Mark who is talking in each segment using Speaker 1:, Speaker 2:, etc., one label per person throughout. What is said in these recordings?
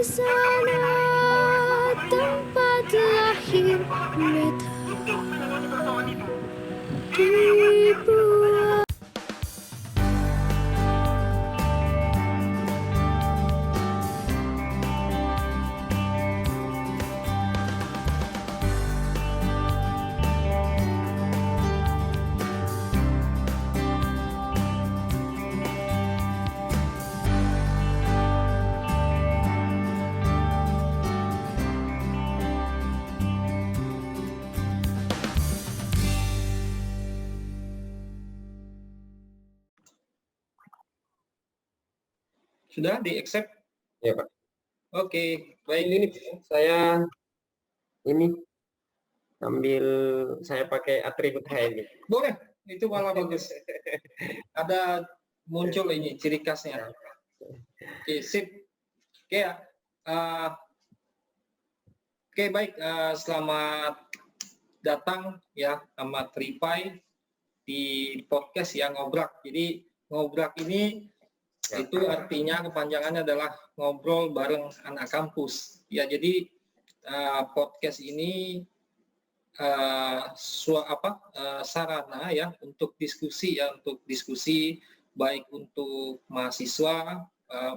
Speaker 1: sana tempat lahir beta dibuat.
Speaker 2: Sudah di-accept?
Speaker 3: Ya, Pak.
Speaker 2: Oke, baik.
Speaker 3: Ini saya ambil, saya pakai atribut HMI.
Speaker 2: Boleh, itu malah bagus. Ada muncul ini ciri khasnya. Oke, sip. Oke, oke, baik. Selamat datang ya, Ahmad Rifai di podcast yang ngobrak. Jadi ngobrak ini itu artinya kepanjangannya adalah ngobrol bareng anak kampus. Ya, jadi podcast ini sarana ya untuk diskusi baik untuk mahasiswa,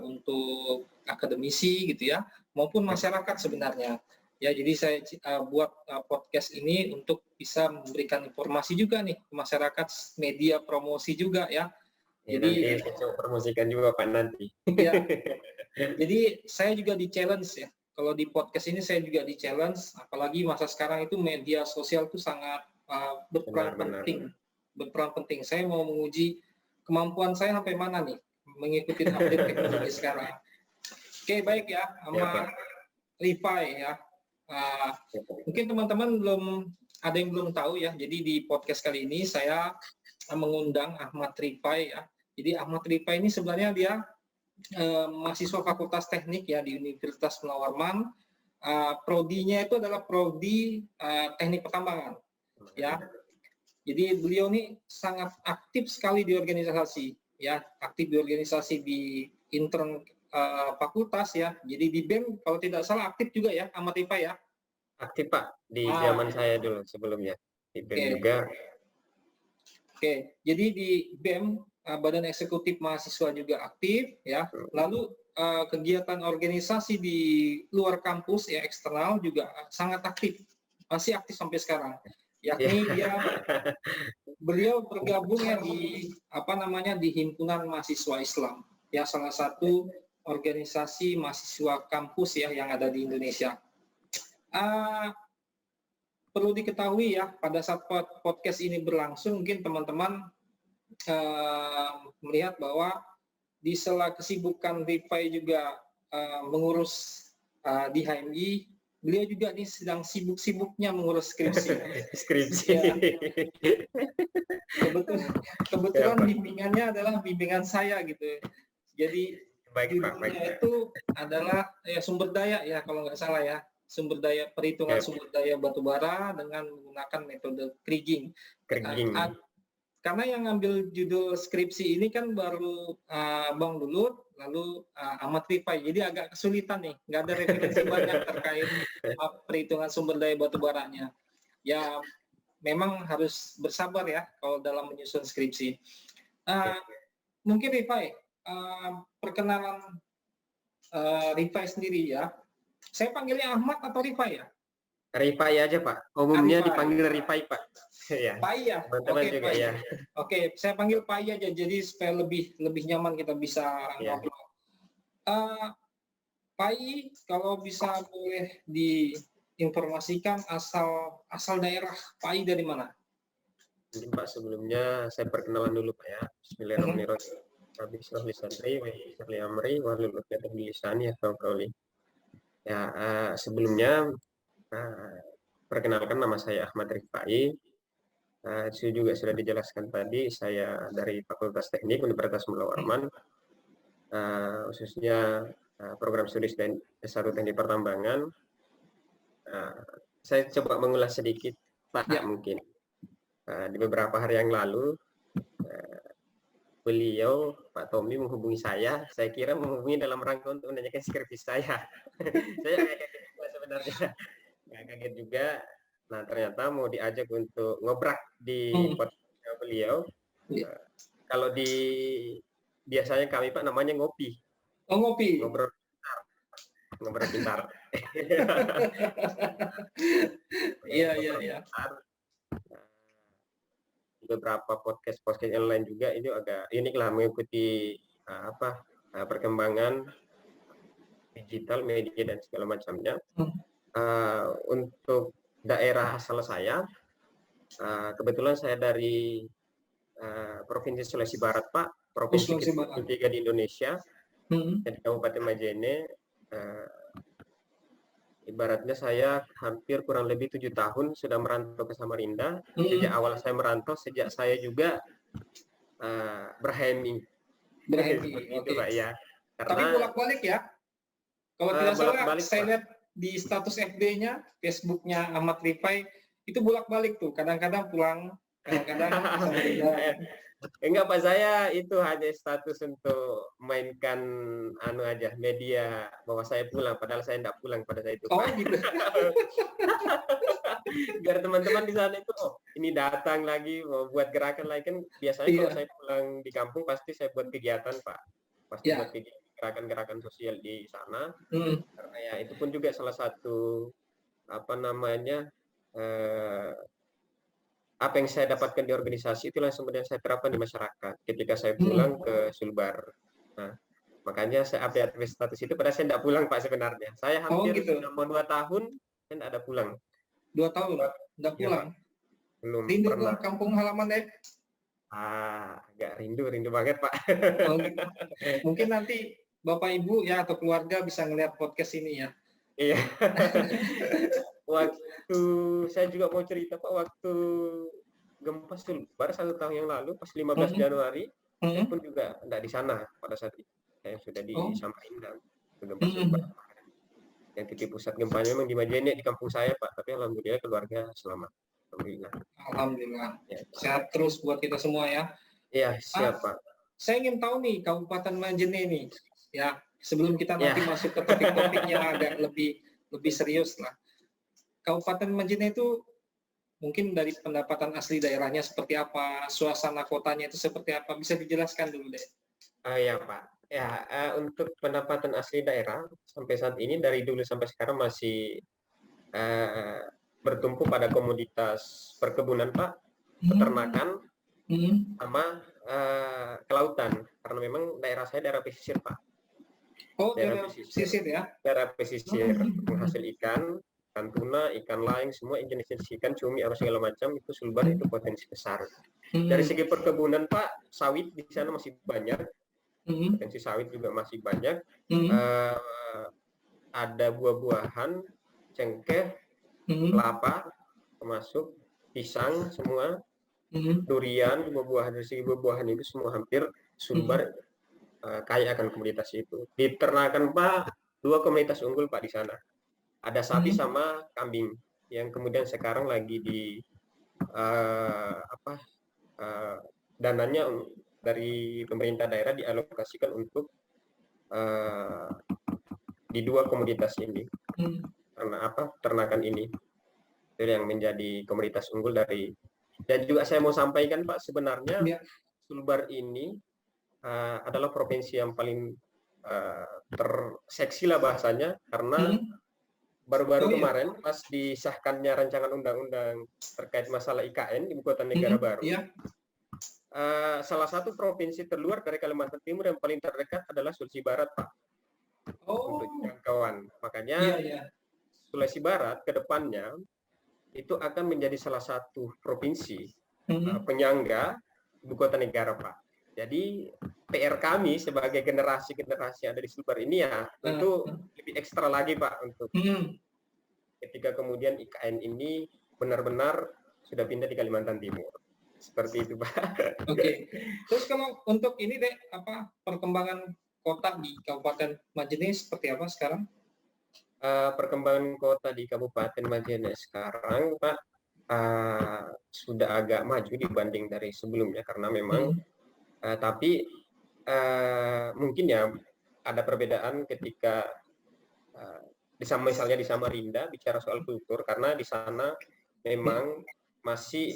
Speaker 2: untuk akademisi gitu ya, maupun masyarakat sebenarnya. Ya, jadi saya buat podcast ini untuk bisa memberikan informasi juga nih ke masyarakat, media promosi juga ya.
Speaker 3: Jadi nanti saya coba promosikan juga Pak nanti.
Speaker 2: Ya. Jadi saya juga di-challenge ya. Kalau di podcast ini saya juga di-challenge, apalagi masa sekarang itu media sosial itu sangat berperan penting. Saya mau menguji kemampuan saya sampai mana nih mengikuti update teknologi sekarang. Oke, baik ya, sama Rifai ya. Mungkin teman-teman ada yang belum tahu ya. Jadi di podcast kali ini saya mengundang Ahmad Rifai ya. Jadi Ahmad Rifai ini sebenarnya dia mahasiswa Fakultas Teknik ya di Universitas Munawwarman. Prodinya itu adalah prodi Teknik Pertambangan ya. Jadi beliau ini sangat aktif sekali di organisasi ya, aktif di organisasi di intern fakultas ya. Jadi di BEM kalau tidak salah aktif juga ya Ahmad Rifai ya.
Speaker 3: Aktif Pak di zaman saya dulu sebelumnya di BEM juga.
Speaker 2: Oke, jadi di BEM Badan Eksekutif Mahasiswa juga aktif ya. Lalu kegiatan organisasi di luar kampus ya eksternal juga sangat aktif, masih aktif sampai sekarang. Yakni beliau bergabung ya di Himpunan Mahasiswa Islam ya, salah satu organisasi mahasiswa kampus ya yang ada di Indonesia. Perlu diketahui ya, pada saat podcast ini berlangsung mungkin teman-teman melihat bahwa di sela kesibukan Rifai juga mengurus di HMI, beliau juga nih sedang sibuk-sibuknya mengurus skripsi. Ya. Kebetulan bimbingannya adalah bimbingan saya gitu. Jadi judulnya itu adalah sumber daya ya kalau nggak salah ya. Perhitungan sumber daya batubara dengan menggunakan metode kriging. Karena yang ngambil judul skripsi ini kan baru Bang Lulut, lalu Ahmad Rifai, jadi agak kesulitan nih, nggak ada referensi banyak terkait perhitungan sumber daya batubaranya. Ya memang harus bersabar ya kalau dalam menyusun skripsi. Mungkin Rifai, perkenalan Rifai sendiri ya. Saya panggilnya Ahmad atau Rifai ya?
Speaker 3: Rifai aja Pak. Umumnya dipanggil Rifai Pak.
Speaker 2: Ya. Pai ya.
Speaker 3: Teman-teman juga ya.
Speaker 2: Oke, saya panggil Pai aja jadi supaya lebih nyaman kita bisa ngobrol. Pai, kalau bisa boleh diinformasikan asal daerah Pai dari mana?
Speaker 3: Jadi Pak, sebelumnya saya perkenalan dulu Pak ya. Bismillahirrahmanirrahim. Rabbi shrah li sadri wa yassir li amri wahlul 'uqdatam min lisani yafqahu qawli. Ya, sebelumnya perkenalkan nama saya Ahmad Rifai. Itu juga sudah dijelaskan tadi, saya dari Fakultas Teknik Universitas Munawwarman, khususnya program studi S1 Teknik Pertambangan. Saya coba mengulas sedikit Pak mungkin. Di beberapa hari yang lalu beliau Pak Tommy menghubungi saya kira menghubungi dalam rangka untuk menanyakan skripsi saya. Saya agak kaget juga sebenarnya, nggak kaget juga. Nah ternyata mau diajak untuk ngobrak di podcast beliau. Kalau di biasanya kami Pak namanya ngopi.
Speaker 2: Oh, ngopi.
Speaker 3: Ngobrol pintar.
Speaker 2: Iya.
Speaker 3: Beberapa podcast yang lain juga itu agak unik lah mengikuti perkembangan digital media dan segala macamnya. Untuk daerah asal saya, kebetulan saya dari Provinsi Sulawesi Barat Pak, provinsi ketiga di Indonesia, di Kabupaten Majene. Ibaratnya saya hampir kurang lebih 7 tahun sudah merantau ke Samarinda. Sejak awal saya merantau, sejak saya juga berhemi.
Speaker 2: Itu
Speaker 3: Pak ya.
Speaker 2: Karena, tapi bolak-balik ya. Kalau tidak salah, saya lihat di status FB-nya, Facebook-nya Ahmad Rifai itu bolak-balik tuh. Kadang-kadang pulang, kadang-kadang Samarinda.
Speaker 3: Enggak Pak, saya itu hanya status untuk mainkan aja media bahwa saya pulang, padahal saya tidak pulang pada saat itu.
Speaker 2: Oh gitu.
Speaker 3: Biar teman-teman di sana itu ini datang lagi mau buat gerakan lagi kan biasanya kalau saya pulang di kampung pasti saya buat kegiatan Pak, pasti buat gerakan-gerakan sosial di sana. Karena ya itu pun juga salah satu apa yang saya dapatkan di organisasi itu langsung kemudian saya terapkan di masyarakat ketika saya pulang ke Sulbar. Nah, makanya saya update status itu padahal saya tidak pulang Pak sebenarnya. Saya hampir sudah mau 2 tahun saya tidak ada pulang.
Speaker 2: 2 tahun tidak pulang? Ya, belum rindu pernah. Kampung halaman deh?
Speaker 3: Agak rindu banget Pak.
Speaker 2: Mungkin nanti Bapak Ibu ya atau keluarga bisa ngelihat podcast ini ya.
Speaker 3: Iya. Waktu saya juga mau cerita Pak, waktu gempa Sulbar 1 tahun yang lalu pas 15 Januari saya pun juga tidak di sana pada saat itu. Saya sudah di Samarinda gempa Sulbar. Yang titik pusat gempanya memang di Majene di kampung saya Pak, tapi alhamdulillah keluarga selamat.
Speaker 2: Alhamdulillah. Ya. Sehat terus buat kita semua ya.
Speaker 3: Iya, siap Pak.
Speaker 2: Saya ingin tahu nih Kabupaten Majene nih. Ya, sebelum kita nanti masuk ke topik-topik yang agak lebih serius lah. Kabupaten Majene itu mungkin dari pendapatan asli daerahnya seperti apa, suasana kotanya itu seperti apa, bisa dijelaskan dulu deh.
Speaker 3: Iya Pak. Ya, untuk pendapatan asli daerah sampai saat ini dari dulu sampai sekarang masih bertumpu pada komoditas perkebunan Pak, peternakan, sama kelautan. Karena memang daerah saya daerah pesisir Pak.
Speaker 2: Oh, daerah pesisir ya?
Speaker 3: Daerah pesisir, menghasil ikan tuna, ikan lain, semua jenis-jenis ikan, cumi, apa segala macam, itu Sulbar itu potensi besar. Dari segi perkebunan Pak, sawit di sana masih banyak, potensi sawit juga masih banyak. Ada buah-buahan, cengkeh, kelapa, termasuk pisang, semua, durian, buah-buahan, dari segi buah-buahan itu semua hampir Sulbar kaya akan komoditas itu. Diternakan Pak, 2 komunitas unggul Pak di sana. Ada sapi sama kambing yang kemudian sekarang lagi di dananya dari pemerintah daerah dialokasikan untuk di 2 komoditas ini. Karena ternakan ini itu yang menjadi komoditas unggul dari. Dan juga saya mau sampaikan Pak, sebenarnya Sulbar ini adalah provinsi yang paling terseksi lah bahasanya, karena baru-baru kemarin pas disahkannya rancangan undang-undang terkait masalah IKN Ibu Kota Negara Baru, salah satu provinsi terluar dari Kalimantan Timur yang paling terdekat adalah Sulawesi Barat Pak. Untuk jangkauan. Makanya Sulawesi Barat ke depannya itu akan menjadi salah satu provinsi penyangga Ibu Kota Negara Pak. Jadi PR kami sebagai generasi-generasi yang ada di Sulbar ini ya itu lebih ekstra lagi Pak untuk ketika kemudian IKN ini benar-benar sudah pindah di Kalimantan Timur. Seperti itu Pak.
Speaker 2: Oke. Terus kalau untuk ini deh perkembangan kota di Kabupaten Majene seperti apa sekarang?
Speaker 3: Perkembangan kota di Kabupaten Majene sekarang Pak sudah agak maju dibanding dari sebelumnya karena memang Tapi mungkin ya ada perbedaan ketika misalnya di Samarinda bicara soal kultur, karena di sana memang masih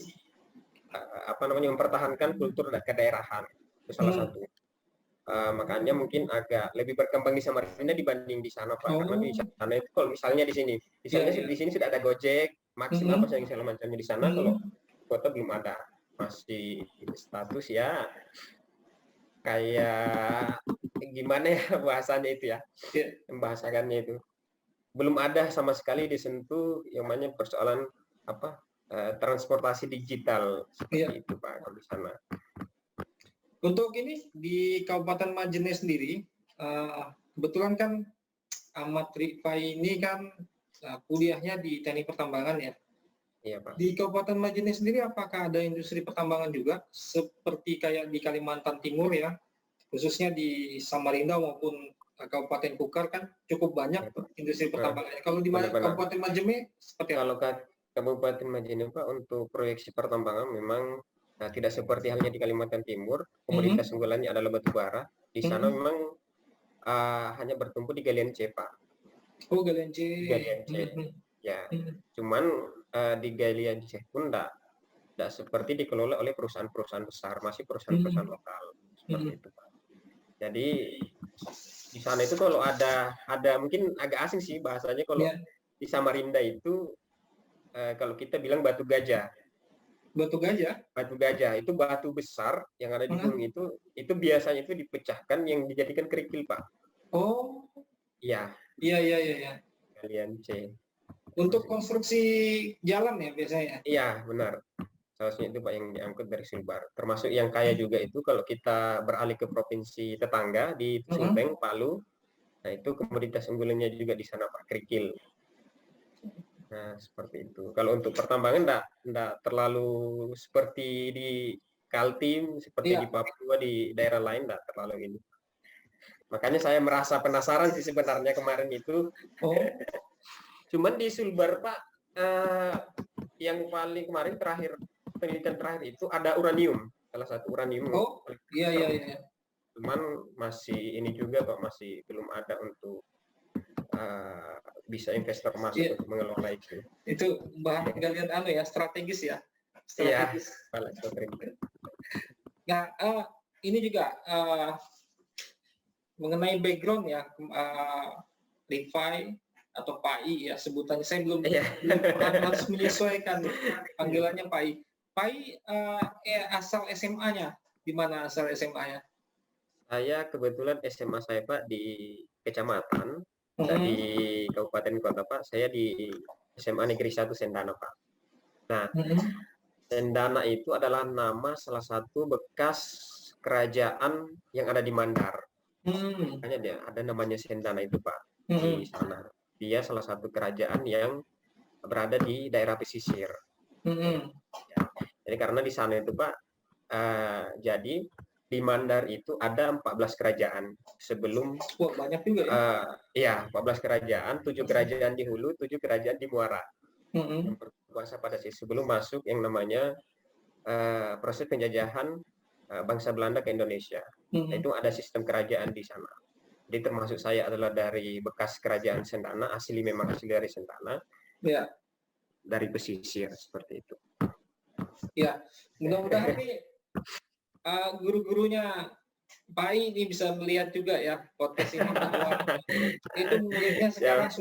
Speaker 3: mempertahankan kultur kedaerahan, itu salah satu. Makanya mungkin agak lebih berkembang di Samarinda dibanding di sana, Pak. Karena di sana itu kalau misalnya di sini sudah ada Gojek, Maxim apa segala macamnya. Di sana kalau kota belum ada, masih status ya kayak gimana ya bahasanya itu ya, membahasakannya itu belum ada sama sekali disentuh yang namanya persoalan transportasi digital seperti itu, Pak, kalau di sana.
Speaker 2: Untuk ini di Kabupaten Majene sendiri, kebetulan kan Ahmad Rifai ini kan kuliahnya di Teknik Pertambangan ya.
Speaker 3: Iya, Pak.
Speaker 2: Di Kabupaten Majene sendiri apakah ada industri pertambangan juga seperti kayak di Kalimantan Timur ya, khususnya di Samarinda maupun Kabupaten Kukar kan cukup banyak industri pertambangan. Kalau di Kabupaten Majene seperti apa?
Speaker 3: Kalau Kabupaten Majene, Pak, untuk proyeksi pertambangan memang tidak seperti halnya di Kalimantan Timur. Komoditas unggulannya adalah batu bara. Di sana memang hanya bertumpu di galian C, Pak.
Speaker 2: Oh, galian C.
Speaker 3: Galian C. Ya. Cuman di galian C pun tidak seperti dikelola oleh perusahaan-perusahaan besar, masih perusahaan-perusahaan lokal seperti itu, Pak. Jadi di sana itu kalau ada mungkin agak asing sih bahasanya, kalau di Samarinda itu kalau kita bilang batu gajah.
Speaker 2: Batu gajah?
Speaker 3: Batu gajah itu batu besar yang ada di gunung itu biasanya itu dipecahkan yang dijadikan kerikil, Pak.
Speaker 2: Oh.
Speaker 3: Iya.
Speaker 2: Iya.
Speaker 3: Galian C.
Speaker 2: Untuk konstruksi jalan ya biasanya?
Speaker 3: Iya, benar. Salah satunya itu, Pak, yang diangkut dari Sulbar. Termasuk yang kaya juga itu kalau kita beralih ke provinsi tetangga di Sulteng, Palu. Nah, itu komoditas unggulannya juga di sana, Pak, kerikil. Nah, seperti itu. Kalau untuk pertambangan enggak terlalu seperti di Kaltim, seperti di Papua, di daerah lain enggak terlalu ini. Makanya saya merasa penasaran sih sebenarnya kemarin itu. Cuman di Sulbar, Pak, yang paling kemarin penelitian terakhir itu ada uranium, salah satu uranium.
Speaker 2: Oh, iya.
Speaker 3: Cuman masih ini juga, Pak, masih belum ada untuk bisa investor masuk untuk mengelola itu.
Speaker 2: Itu bahan galian strategis ya.
Speaker 3: Strategis.
Speaker 2: Nah, ini juga mengenai background ya, Rifai atau Pai ya sebutannya. Saya belum harus menyesuaikan panggilannya Pai. Pai asal SMA-nya di mana asal SMA-nya?
Speaker 3: Saya kebetulan SMA saya, Pak, di kecamatan. Di kabupaten kota, Pak, saya di SMA Negeri 1 Sendana, Pak. Nah, Sendana itu adalah nama salah satu bekas kerajaan yang ada di Mandar. Makanya dia ada namanya Sendana itu, Pak, di sana. Dia salah satu kerajaan yang berada di daerah pesisir. Ya. Jadi karena di sana itu, Pak, jadi di Mandar itu ada 14 kerajaan sebelum.
Speaker 2: Banyak juga
Speaker 3: ya. 14 kerajaan, 7 kerajaan di hulu, 7 kerajaan di muara. Yang berkuasa pada sebelum masuk yang namanya proses penjajahan bangsa Belanda ke Indonesia. Itu ada sistem kerajaan di sana. Jadi termasuk saya adalah dari bekas kerajaan Sendana, memang asli dari Sendana.
Speaker 2: Ya. Dari
Speaker 3: pesisir seperti itu.
Speaker 2: Ya, mudah-mudahan ini guru-gurunya Pai ini bisa melihat juga ya podcast ini, bahwa itu muridnya sekarang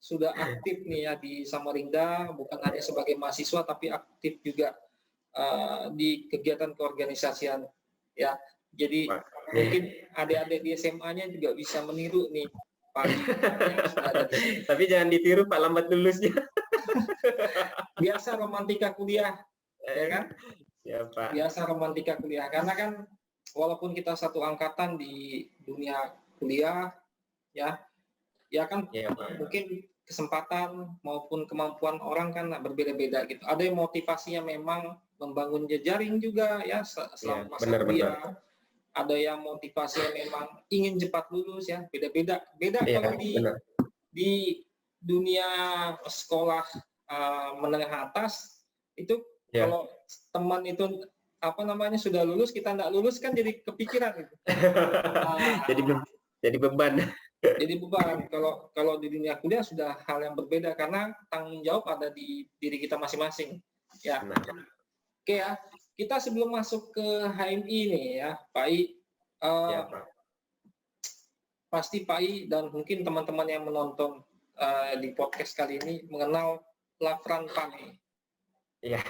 Speaker 2: sudah aktif nih ya di Samarinda, bukan hanya sebagai mahasiswa tapi aktif juga di kegiatan keorganisasian ya. Jadi mungkin adik-adik di SMA-nya juga bisa meniru nih Pai.
Speaker 3: Tapi jangan ditiru, Pak, lambat lulusnya.
Speaker 2: Biasa romantika kuliah, ya kan?
Speaker 3: Ya, Pak.
Speaker 2: Biasa romantika kuliah, karena kan walaupun kita satu angkatan di dunia kuliah, ya kan mungkin kesempatan maupun kemampuan orang kan berbeda-beda gitu. Ada yang motivasinya memang membangun jejaring juga ya selama masa kuliah. Ada yang motivasinya memang ingin cepat lulus ya, beda-beda. Kalau di dunia sekolah menengah atas itu. Kalau teman itu apa namanya sudah lulus, kita nggak lulus kan jadi kepikiran gitu.
Speaker 3: Jadi jadi beban.
Speaker 2: Jadi beban. Kalau di dunia kuliah sudah hal yang berbeda karena tanggung jawab ada di diri kita masing-masing. Ya.
Speaker 3: Nah,
Speaker 2: Oke ya. Kita sebelum masuk ke HMI nih ya, Pak I,
Speaker 3: ya, Pak.
Speaker 2: pasti Pak I dan mungkin teman-teman yang menonton di podcast kali ini mengenal Lafran Pane.
Speaker 3: Iya,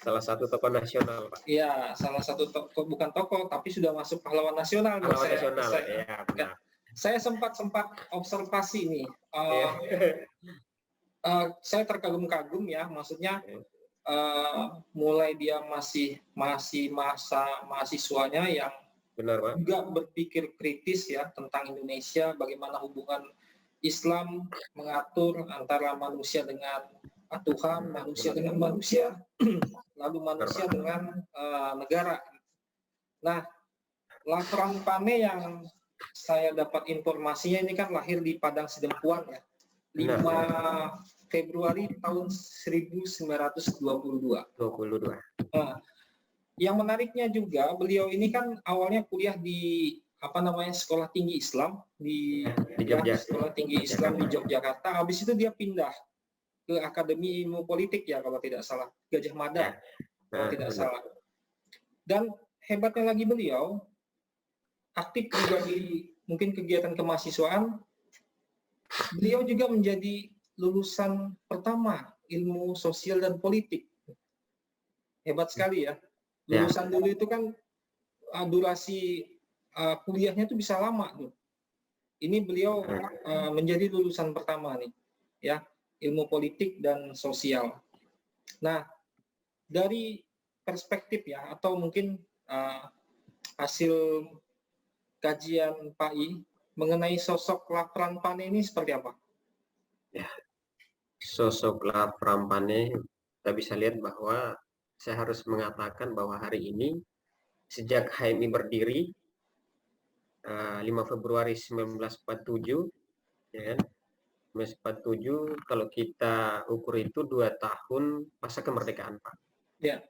Speaker 3: salah satu tokoh nasional, Pak.
Speaker 2: Iya, salah satu tokoh, bukan tokoh, tapi sudah masuk pahlawan nasional.
Speaker 3: Pahlawan nasional, ya, benar.
Speaker 2: Saya sempat observasi nih. Saya terkagum-kagum ya, maksudnya mulai dia masih masa mahasiswanya yang
Speaker 3: benar, Pak,
Speaker 2: juga berpikir kritis ya tentang Indonesia, bagaimana hubungan Islam mengatur antara manusia dengan Tuhan, manusia dengan manusia, lalu manusia dengan negara. Nah, Lafran Pane yang saya dapat informasinya ini kan lahir di Padang Sidempuan ya, 5 Februari tahun 1922. Nah, yang menariknya juga beliau ini kan awalnya kuliah di Sekolah Tinggi Islam di Sekolah Tinggi Islam di Yogyakarta. Habis itu dia pindah ke Akademi Ilmu Politik ya kalau tidak salah, Gajah Mada kalau tidak salah. Dan hebatnya lagi beliau aktif juga di mungkin kegiatan kemahasiswaan. Beliau juga menjadi lulusan pertama ilmu sosial dan politik. Hebat sekali ya. Lulusan dulu itu kan durasi kuliahnya itu bisa lama tuh. Ini beliau menjadi lulusan pertama nih, ya, ilmu politik dan sosial. Nah, dari perspektif ya, atau mungkin hasil kajian Pak I mengenai sosok Lafran Pane ini seperti apa?
Speaker 3: Ya, sosok Lafran Pane, kita bisa lihat bahwa saya harus mengatakan bahwa hari ini sejak HMI berdiri 5 Februari 1947, ya kan? 1947 kalau kita ukur itu 2 tahun pasca kemerdekaan, Pak.
Speaker 2: Ya.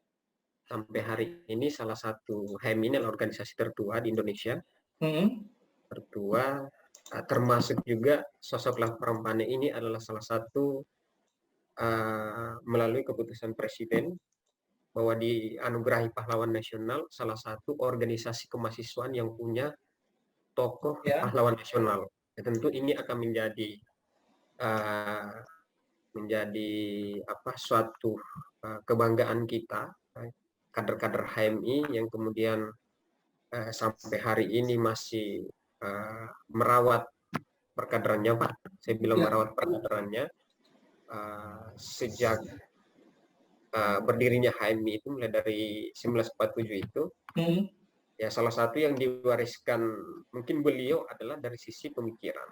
Speaker 3: Sampai hari ini salah satu HMI ini adalah organisasi tertua di Indonesia. Tertua, termasuk juga sosok Lafran Pane ini adalah salah satu melalui keputusan Presiden bahwa dianugerahi pahlawan nasional, salah satu organisasi kemahasiswaan yang punya tokoh pahlawan nasional. Ya, tentu ini akan menjadi suatu kebanggaan kita, kader-kader HMI yang kemudian sampai hari ini masih merawat perkaderannya, Pak. Saya bilang merawat perkaderannya sejak berdirinya HMI itu mulai dari 1947 itu. Ya, salah satu yang diwariskan mungkin beliau adalah dari sisi pemikiran.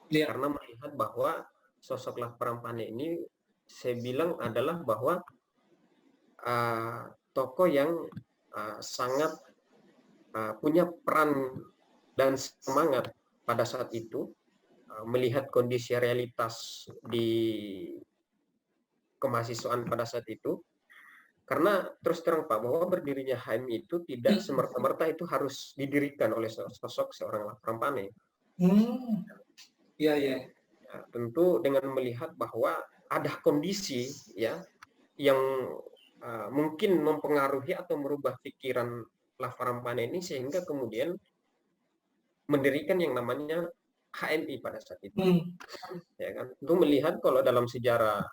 Speaker 3: Karena melihat bahwa sosok Lafran Pane ini saya bilang adalah bahwa tokoh yang sangat punya peran dan semangat pada saat itu, melihat kondisi realitas di kemahasiswaan pada saat itu. Karena terus terang, Pak, bahwa berdirinya HMI itu tidak semerta-merta itu harus didirikan oleh sosok seorang Lafran Pane.
Speaker 2: Ya,
Speaker 3: tentu dengan melihat bahwa ada kondisi ya yang mungkin mempengaruhi atau merubah pikiran Lafran Pane ini sehingga kemudian mendirikan yang namanya HMI pada saat itu. Ya kan? Untuk melihat kalau dalam sejarah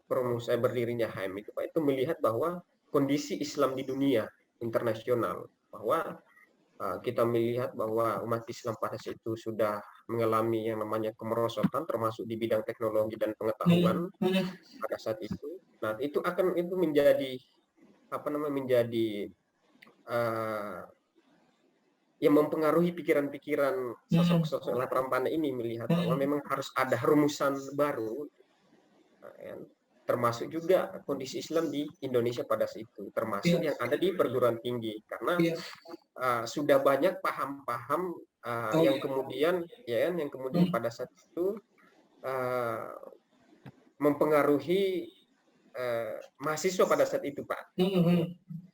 Speaker 3: promosi berdirinya HMI itu, Pak, itu melihat bahwa kondisi Islam di dunia internasional, bahwa kita melihat bahwa umat Islam pada saat itu sudah mengalami yang namanya kemerosotan, termasuk di bidang teknologi dan pengetahuan pada saat itu. Nah, itu menjadi yang mempengaruhi pikiran-pikiran sosok Lafran Pane ini, melihat bahwa memang harus ada rumusan baru, termasuk juga kondisi Islam di Indonesia pada saat itu, termasuk yang ada di perguruan tinggi, karena sudah banyak paham-paham yang kemudian pada saat itu mempengaruhi mahasiswa pada saat itu, Pak.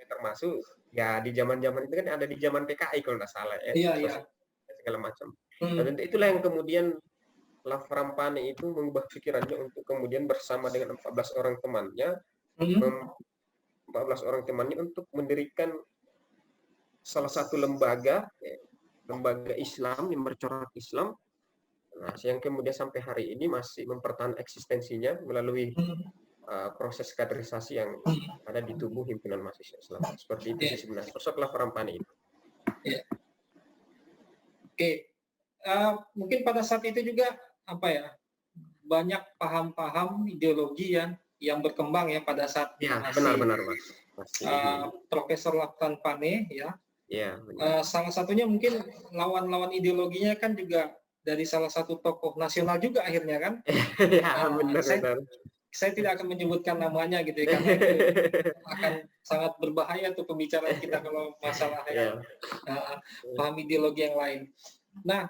Speaker 3: Termasuk ya di zaman-zaman itu kan ada di zaman PKI kalau nggak salah ya,
Speaker 2: Iya.
Speaker 3: segala macam. Dan itulah yang kemudian Laframpane itu mengubah pikirannya untuk kemudian bersama dengan 14 orang temannya, 14 orang temannya untuk mendirikan salah satu lembaga Islam yang bercorak Islam. Nah, yang kemudian sampai hari ini masih mempertahankan eksistensinya melalui proses kaderisasi yang ada di tubuh himpunan mahasiswa Islam. Seperti itu sih sebenarnya sosok Laframpane itu.
Speaker 2: Oke. Mungkin pada saat itu juga banyak paham-paham ideologi yang berkembang ya pada saat
Speaker 3: benar Mas.
Speaker 2: Profesor Laframpane ya.
Speaker 3: Ya,
Speaker 2: salah satunya mungkin lawan-lawan ideologinya kan juga dari salah satu tokoh nasional juga akhirnya kan.
Speaker 3: Benar.
Speaker 2: Saya tidak akan menyebutkan namanya gitu ya, karena itu akan sangat berbahaya tuh pembicaraan kita kalau masalah paham ideologi yang lain. Nah,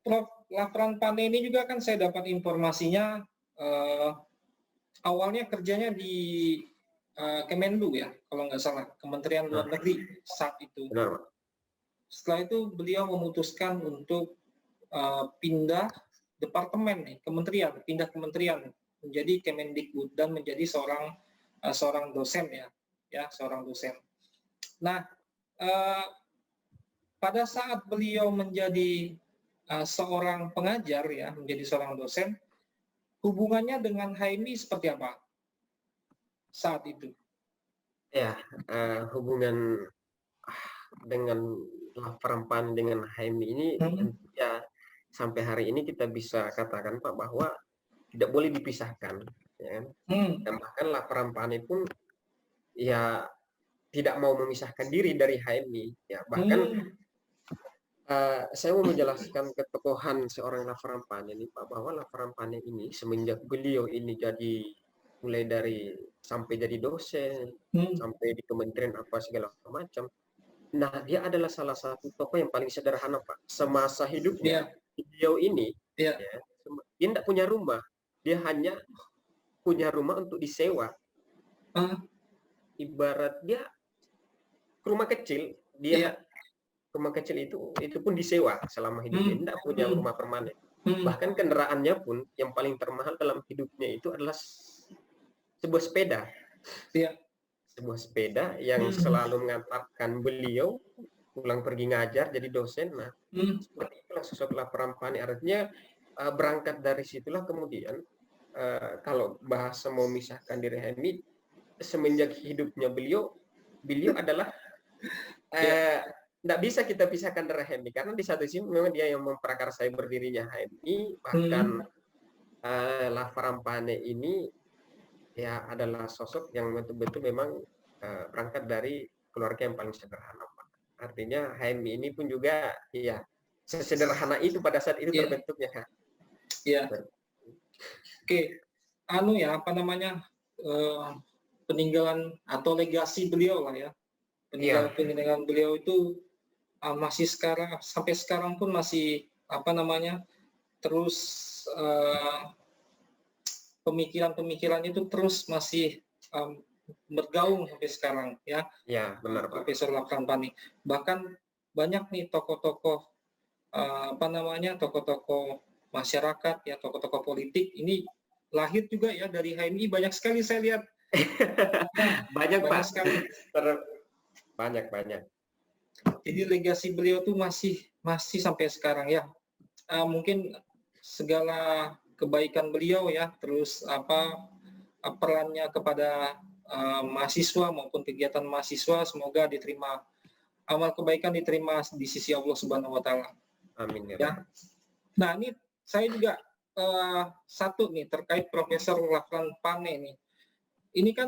Speaker 2: Prof. Laframpane ini juga kan saya dapat informasinya awalnya kerjanya di Kemenlu ya, kalau nggak salah, Kementerian Luar Negeri saat itu.
Speaker 3: Benar.
Speaker 2: Setelah itu beliau memutuskan untuk pindah departemen pindah kementerian menjadi Kemendikbud dan menjadi seorang dosen seorang dosen. Nah, pada saat beliau menjadi seorang pengajar ya, menjadi seorang dosen, hubungannya dengan HMI seperti apa saat itu?
Speaker 3: Ya, hubungan dengan Laframpane dengan HMI ini ya sampai hari ini kita bisa katakan Pak bahwa tidak boleh dipisahkan, ya. Dan bahkan Laframpane pun ya tidak mau memisahkan diri dari HMI, ya. Bahkan saya mau menjelaskan ketokohan seorang Laframpane ini Pak, bahwa Laframpane ini semenjak beliau ini mulai dari sampai jadi dosen, sampai di kementerian apa segala macam. Nah, dia adalah salah satu tokoh yang paling sederhana Pak. Semasa hidupnya, beliau ini dia tidak punya rumah. Dia hanya punya rumah untuk disewa. Ibarat dia rumah kecil, rumah kecil itu pun disewa selama hidupnya. Tidak punya rumah permanen. Bahkan kendaraannya pun yang paling termahal dalam hidupnya itu adalah sebuah sepeda. Sebuah sepeda yang selalu mengantarkan beliau pulang pergi ngajar jadi dosen. Nah, seperti itulah sosok Laframpane. Artinya berangkat dari situlah kemudian kalau bahasa mau memisahkan diri HMI, semenjak hidupnya beliau adalah tidak bisa kita pisahkan dari HMI, karena di satu sisi memang dia yang memprakarsai berdirinya HMI. Bahkan Laframpane ini ya adalah sosok yang betul-betul memang berangkat dari keluarga yang paling sederhana Pak. Artinya HMI ini pun juga ya sesederhana itu pada saat itu terbentuknya.
Speaker 2: Oke, peninggalan atau legasi beliau lah ya. Peninggalan beliau itu masih sampai sekarang pun masih terus pemikiran-pemikiran itu terus masih bergaung sampai sekarang ya.
Speaker 3: Ya, benar Pak.
Speaker 2: Profesor Laframpane. Bahkan banyak nih tokoh-tokoh tokoh-tokoh masyarakat ya, tokoh-tokoh politik ini lahir juga ya dari HMI, banyak sekali saya lihat.
Speaker 3: banyak Pak.
Speaker 2: Sekali.
Speaker 3: Banyak.
Speaker 2: Jadi legasi beliau tuh masih sampai sekarang ya. Mungkin segala kebaikan beliau ya, terus perannya kepada mahasiswa maupun kegiatan mahasiswa, semoga diterima, amal kebaikan diterima di sisi Allah Subhanahu wa taala.
Speaker 3: Amin
Speaker 2: ya. Nah, ini saya juga satu nih terkait Profesor Laframpane nih. Ini kan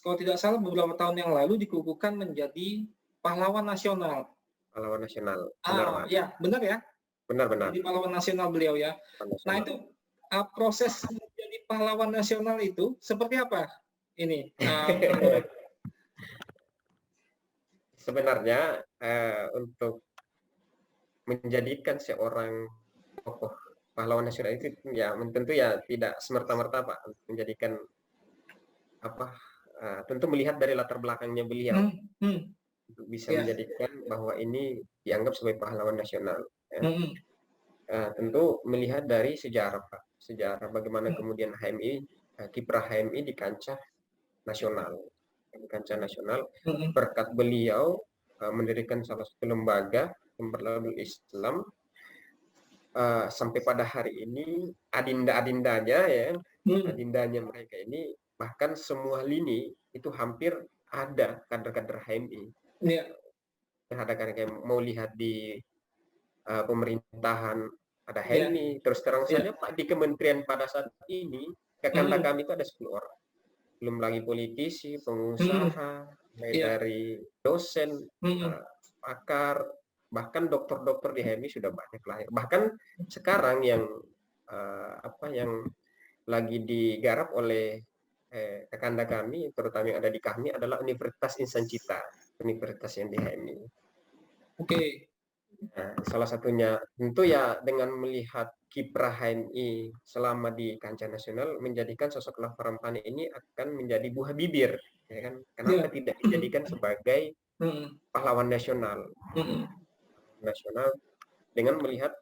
Speaker 2: kalau tidak salah beberapa tahun yang lalu dikukuhkan menjadi pahlawan nasional.
Speaker 3: Pahlawan nasional.
Speaker 2: Benar, ya, benar ya?
Speaker 3: Benar.
Speaker 2: Jadi pahlawan nasional beliau ya. Nah, itu proses menjadi pahlawan nasional itu seperti apa? Ini
Speaker 3: sebenarnya untuk menjadikan seorang tokoh pahlawan nasional itu ya tentu ya tidak semerta-merta Pak menjadikan apa tentu melihat dari latar belakangnya beliau untuk bisa
Speaker 2: Ya.
Speaker 3: menjadikan bahwa ini dianggap sebagai pahlawan nasional. Ya.
Speaker 2: Hmm.
Speaker 3: Tentu melihat dari sejarah Pak, sejarah bagaimana kemudian HMI, kiprah HMI di kancah nasional,
Speaker 2: Hmm.
Speaker 3: berkat beliau mendirikan salah satu lembaga yang berlabel Islam. Sampai pada hari ini adinda-adindanya ya, adindanya mereka ini bahkan semua lini itu hampir ada kader-kader HMI.
Speaker 2: Ya.
Speaker 3: Ada kader mau lihat di pemerintahan ada
Speaker 2: Ya.
Speaker 3: HMI. Terus terang saja Pak di kementerian pada saat ini kakanda kami itu ada 10 orang. Belum lagi politisi, pengusaha, mulai
Speaker 2: Ya.
Speaker 3: dari dosen, pakar, bahkan dokter-dokter di HMI sudah banyak lahir. Bahkan sekarang yang yang lagi digarap oleh kakanda kami, terutama yang ada di kami adalah Universitas Insan Cipta, universitas yang di HMI.
Speaker 2: Oke.
Speaker 3: Nah, salah satunya tentu ya dengan melihat kiprah HMI selama di kancah nasional menjadikan sosok Lafar Rampani ini akan menjadi buah bibir, ya kan? Kenapa tidak dijadikan sebagai pahlawan nasional? Nasional dengan melihat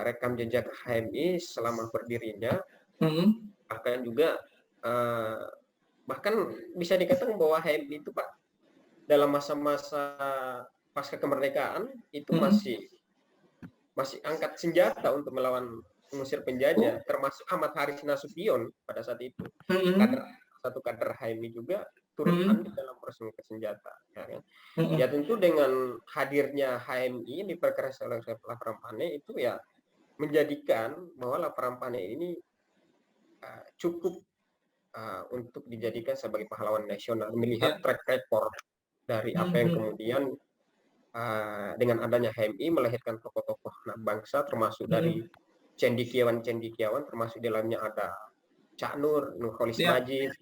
Speaker 3: rekam jejak HMI selama berdirinya, bahkan juga bahkan bisa dikatakan bahwa HMI itu Pak dalam masa-masa pasca kemerdekaan itu masih angkat senjata untuk melawan mengusir penjajah, termasuk Ahmad Haris Nasution pada saat itu. Satu kader HMI juga turut andil dalam proses mengangkat senjata. Ya, kan? Ya tentu dengan hadirnya HMI di diperkeras oleh Lafar Rampani itu ya menjadikan bahwa Lafar Rampani ini cukup untuk dijadikan sebagai pahlawan nasional, melihat track record dari apa yang kemudian dengan adanya HMI melahirkan tokoh-tokoh anak bangsa, termasuk dari cendikiawan, termasuk di dalamnya ada Cak Nur, Nurholis Majid,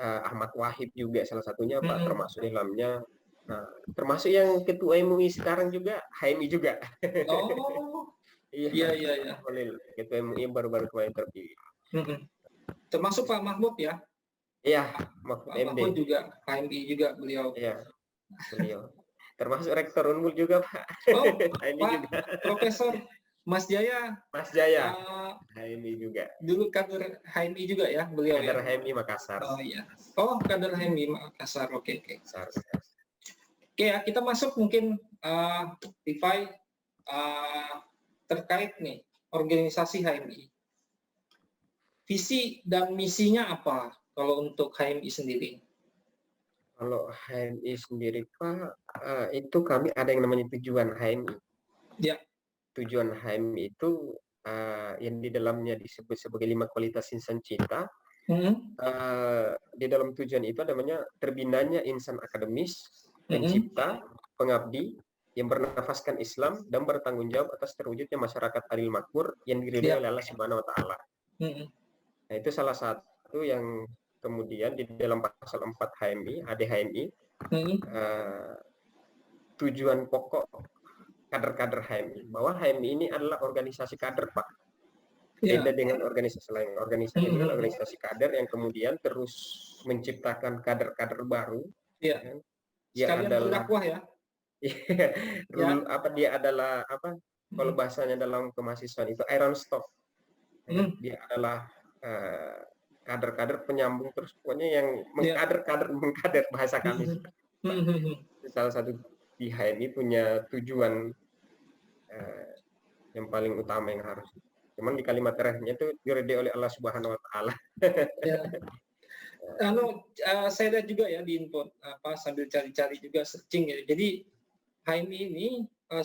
Speaker 3: Ahmad Wahid juga salah satunya Pak, termasuk di dalamnya, termasuk yang ketua MUI sekarang juga HMI juga.
Speaker 2: Oh, iya.
Speaker 3: Ketua MUI baru-baru kemarin terpilih.
Speaker 2: Termasuk Pak Mahmud ya?
Speaker 3: Iya,
Speaker 2: Pak Mahmud juga HMI juga beliau.
Speaker 3: Iya, beliau. Termasuk Rektor Unmul juga Pak.
Speaker 2: Oh, Pak juga. Profesor Mas Jaya.
Speaker 3: HMI juga.
Speaker 2: Dulu kader HMI juga ya beliau.
Speaker 3: Kader HMI Makassar.
Speaker 2: Oh iya. Oh, kader HMI Makassar. Oke. Oke ya, kita masuk mungkin Tifai terkait nih organisasi HMI. Visi dan misinya apa kalau untuk HMI sendiri?
Speaker 3: Kalau HMI sendiri Pak, itu kami ada yang namanya tujuan HMI.
Speaker 2: Ya.
Speaker 3: Tujuan HMI itu yang di dalamnya disebut sebagai 5 kualitas insan cipta. Di dalam tujuan itu namanya terbinanya insan akademis, pencipta, pengabdi, yang bernafaskan Islam dan bertanggung jawab atas terwujudnya masyarakat adil makmur yang diridhoi oleh Allah Subhanahu wa Ta'ala. Nah, itu salah satu yang kemudian di dalam pasal 4 HMI, ADHMI, tujuan pokok kader-kader HMI, bahwa HMI ini adalah organisasi kader Pak. Beda dengan organisasi lain. Organisasi itu adalah organisasi kader yang kemudian terus menciptakan kader-kader baru.
Speaker 2: Iya.
Speaker 3: Dia adalah
Speaker 2: berdakwah ya.
Speaker 3: Dia adalah kalau bahasanya dalam kemahasiswaan itu iron stock. Dia adalah kader-kader penyambung terus, pokoknya yang mengkader bahasa kami. Salah satu di HMI punya tujuan yang paling utama yang harus. Cuman di kalimat terakhirnya itu diridhoi oleh Allah Subhanahu wa Ta'ala.
Speaker 2: Saya lihat juga ya di info sambil cari-cari juga searching ya. Jadi HMI ini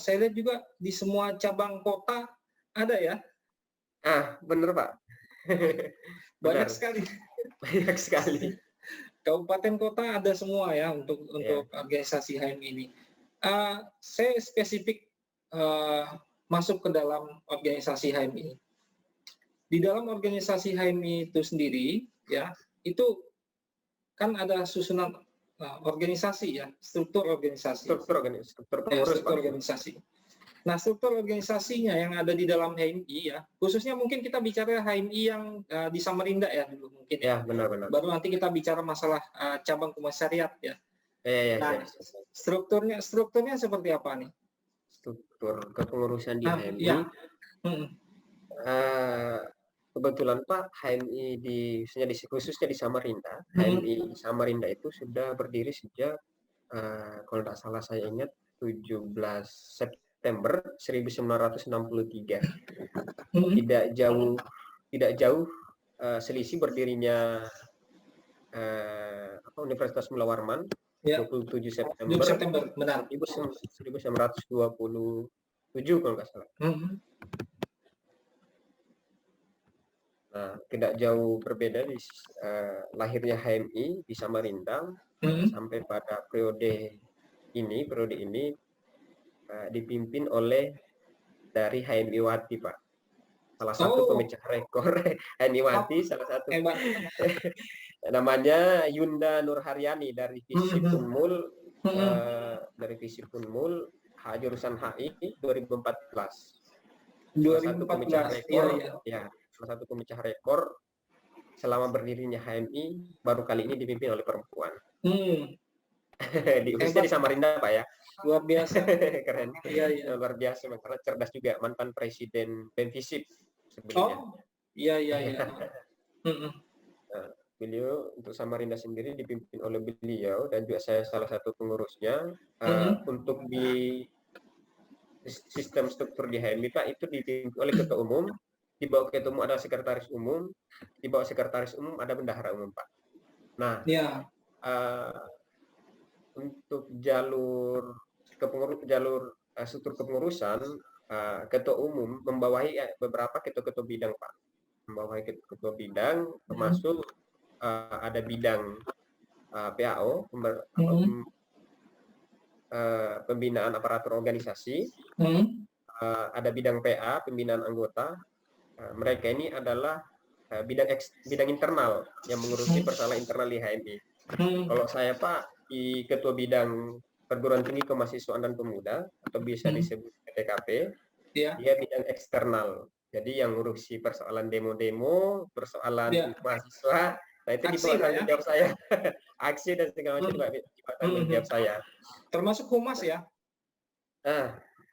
Speaker 2: saya lihat juga di semua cabang kota ada ya.
Speaker 3: Benar Pak.
Speaker 2: Banyak sekali.
Speaker 3: Banyak sekali.
Speaker 2: Kabupaten kota ada semua ya untuk organisasi HMI ini. Saya spesifik masuk ke dalam organisasi HMI. Di dalam organisasi HMI itu sendiri ya, itu kan ada susunan organisasi ya, struktur organisasi.
Speaker 3: Struktur organisasi.
Speaker 2: Nah, struktur organisasinya yang ada di dalam HMI ya, khususnya mungkin kita bicara HMI yang di Samarinda ya dulu mungkin ya.
Speaker 3: Ya, benar-benar.
Speaker 2: Baru nanti kita bicara masalah cabang komisariat ya.
Speaker 3: Ya,
Speaker 2: Nah, strukturnya seperti apa nih?
Speaker 3: Struktur kepengurusan di HMI.
Speaker 2: Ya.
Speaker 3: Kebetulan Pak, HMI khususnya di Samarinda, HMI di Samarinda itu sudah berdiri sejak kalau tidak salah saya ingat 17 September 1963. Tidak jauh selisih berdirinya Universitas Mula Warman, 27 September
Speaker 2: benar.
Speaker 3: 1927 kalau nggak salah. Nah, tidak jauh berbeda di lahirnya HMI di Samarinda sampai pada periode ini dipimpin oleh dari HMI Wati, Pak. Salah satu pemecah rekor HMI Wati, salah satu namanya Yunda Nurharyani dari Visip Unmul, jurusan HI 2014. Salah satu pemecah rekor selama berdirinya HMI baru kali ini dipimpin oleh perempuan. Khususnya di Samarinda, Pak ya.
Speaker 2: Luar biasa.
Speaker 3: Keren. Iya. Luar biasa, karena cerdas juga, mantan presiden BEM-Visip sebelumnya.
Speaker 2: Iya.
Speaker 3: Beliau untuk Samarinda sendiri dipimpin oleh beliau dan juga saya salah satu pengurusnya. Untuk di sistem struktur di HMI, Pak, itu dipimpin oleh ketua umum. Di bawah ketua umum ada sekretaris umum, di bawah sekretaris umum ada bendahara umum, Pak. Nah, untuk jalur struktur kepengurusan, ketua umum membawahi beberapa ketua-ketua bidang, Pak. Membawahi ketua bidang, termasuk ada bidang PAO, pembinaan aparatur organisasi, ada bidang PA, pembinaan anggota. Mereka ini adalah bidang internal yang mengurusi persoalan internal di HMI. Kalau saya, Pak, di ketua bidang perguruan tinggi kemahasiswaan dan pemuda atau bisa disebut PTKP, dia bidang eksternal. Jadi yang ngurusi persoalan demo-demo, persoalan mahasiswa, nah itu di bawah tanggung jawab saya. Aksi dan segala macam juga di bawah tanggung jawab saya.
Speaker 2: Termasuk humas ya?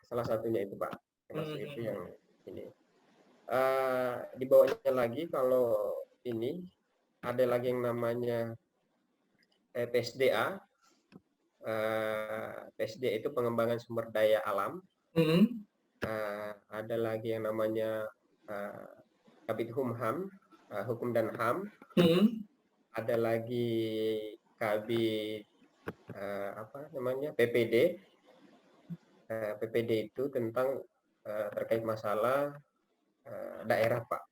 Speaker 3: Salah satunya itu, Pak. Termasuk itu yang ini. Di bawahnya lagi kalau ini ada lagi yang namanya PSDA. PSDA itu pengembangan sumber daya alam. Ada lagi yang namanya Kabid Humham, hukum dan HAM. Ada lagi Kabid PPD. PPD itu tentang terkait masalah daerah, Pak.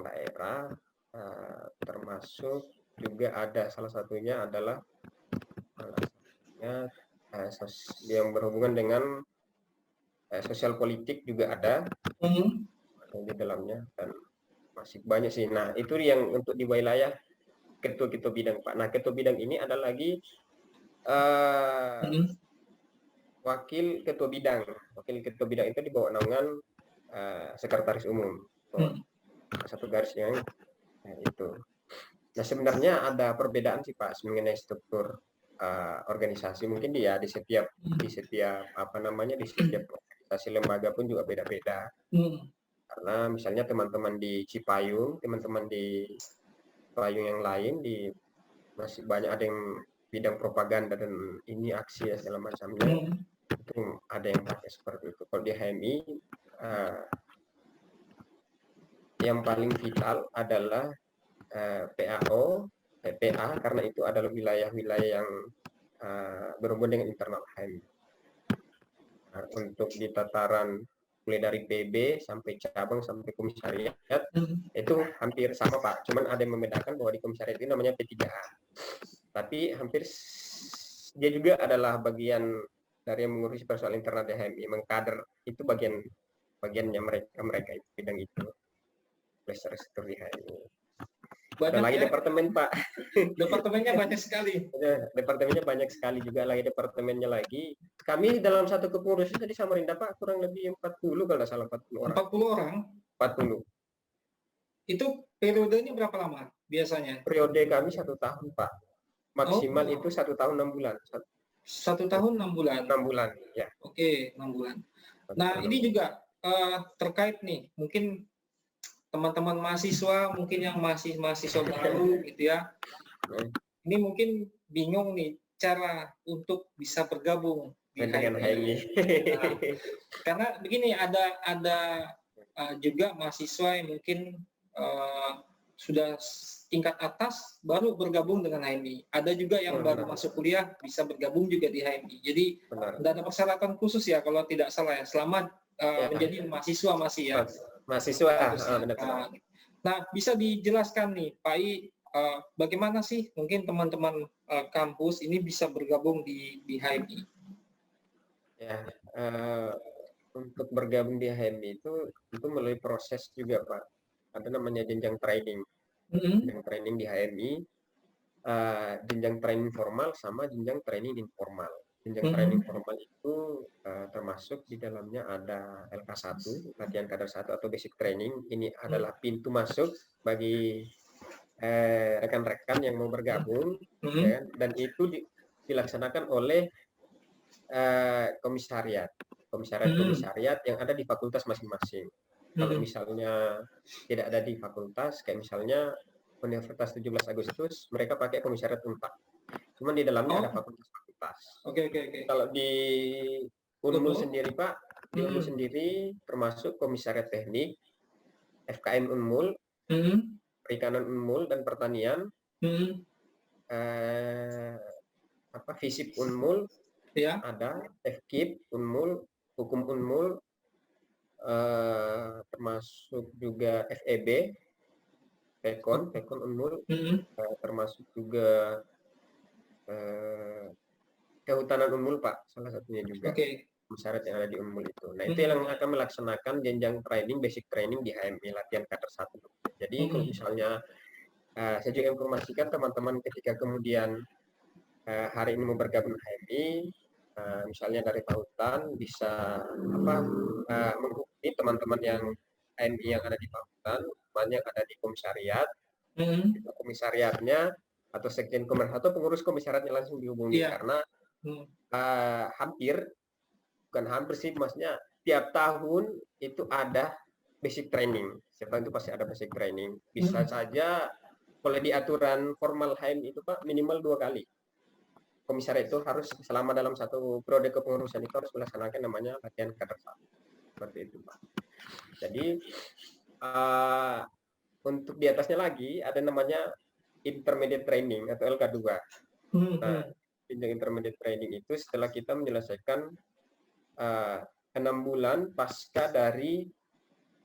Speaker 3: Daerah, termasuk juga ada salah satunya adalah yang berhubungan dengan sosial politik juga ada di dalamnya, dan masih banyak sih. Nah, itu yang untuk di wilayah ketua-ketua bidang, Pak. Nah, ketua bidang ini ada lagi wakil ketua bidang. Wakil ketua bidang itu di bawah naungan sekretaris umum. Satu garis yang itu. Nah, sebenarnya ada perbedaan sih, Pak, mengenai struktur organisasi. Mungkin di setiap organisasi lembaga pun juga beda-beda. Karena misalnya teman-teman di Cipayung, teman-teman di Cipayung yang lain masih banyak ada yang bidang propaganda dan ini aksi ya segala macamnya. Itu ada yang pakai seperti itu. Kalau di HMI yang paling vital adalah PAO, PPA, karena itu adalah wilayah-wilayah yang berhubungan dengan internal HMI. Untuk di tataran mulai dari PB sampai cabang sampai komisariat itu hampir sama, Pak. Cuman ada yang membedakan bahwa di komisariat itu namanya P3A. Tapi hampir dia juga adalah bagian dari yang mengurusi persoalan internal di HMI, mengkader itu bagiannya mereka itu bidang itu. Struktur di HMI. Ada
Speaker 2: Banyak
Speaker 3: lagi
Speaker 2: ya,
Speaker 3: departemen Pak.
Speaker 2: departemennya banyak sekali.
Speaker 3: Departemennya banyak sekali juga lagi departemennya lagi. Kami dalam satu kepengurusan di Samarinda Pak kurang lebih 40 kalau tidak salah 40 orang.
Speaker 2: 40 orang.
Speaker 3: 40.
Speaker 2: Itu periodenya berapa lama biasanya?
Speaker 3: Periode kami 1 tahun Pak. Maksimal
Speaker 2: Oh.
Speaker 3: itu 1 tahun 6 bulan.
Speaker 2: 1 tahun 6 bulan.
Speaker 3: 6 bulan ya.
Speaker 2: Oke, 6 bulan.
Speaker 3: 1
Speaker 2: Nah,
Speaker 3: tahun,
Speaker 2: ini juga terkait nih, mungkin teman-teman mahasiswa, mungkin yang masih mahasiswa baru gitu ya. Ini mungkin bingung nih cara untuk bisa bergabung di
Speaker 3: dengan
Speaker 2: HMI.
Speaker 3: HMI.
Speaker 2: Nah, karena begini, ada juga mahasiswa yang mungkin sudah tingkat atas baru bergabung dengan HMI. Ada juga yang baru masuk kuliah bisa bergabung juga di HMI. Jadi tidak ada persyaratan khusus ya kalau tidak salah ya, selama menjadi mahasiswa masih ya.
Speaker 3: Mahasiswa.
Speaker 2: Nah, bisa dijelaskan nih Pak I, bagaimana sih mungkin teman-teman kampus ini bisa bergabung di HMI?
Speaker 3: Ya, untuk bergabung di HMI itu melalui proses juga Pak. Ada namanya jenjang training. Jenjang training di HMI, jenjang training formal sama jenjang training informal. Jenjang training formal itu termasuk di dalamnya ada LK1, latihan kader 1 atau basic training. Ini adalah pintu masuk bagi rekan-rekan yang mau bergabung, ya, dan itu dilaksanakan oleh komisariat yang ada di fakultas masing-masing. Kalau misalnya tidak ada di fakultas, kayak misalnya Universitas 17 Agustus, mereka pakai komisariat Unpad. Cuman di dalamnya ada fakultas-fakultas.
Speaker 2: Oke.
Speaker 3: Kalau di Unmul sendiri Pak, di Unmul sendiri termasuk komisariat teknik, FKM Unmul, perikanan Unmul dan pertanian, FISIP Unmul, ya, ada FKIP Unmul, hukum Unmul, termasuk juga FEB, Pekon Unmul, termasuk juga kehutanan Unmul Pak, salah satunya juga. Syarat yang ada di Unmul itu. Nah, itu yang akan melaksanakan jenjang training, basic training di HMI, latihan kader 1. Jadi kalau misalnya saya juga informasikan teman-teman ketika kemudian hari ini mau bergabung HMI, misalnya dari Pahutan bisa menghubungi teman-teman yang HMI yang ada di Pahutan, banyak ada di komisariat, komisariatnya atau sekjen komisariat atau pengurus komisariatnya langsung dihubungi, karena bukan hampir sih, maksudnya tiap tahun itu ada basic training. Setiap tahun itu pasti ada basic training. Bisa saja kalau di aturan formal HMI itu Pak minimal 2 kali. Komisariat itu harus selama dalam satu periode kepengurusan itu harus melaksanakan namanya latihan kader 1. Seperti itu Pak. Jadi untuk di atasnya lagi ada namanya intermediate training atau LK2. Nah, intermediate training itu setelah kita menyelesaikan 6 bulan pasca dari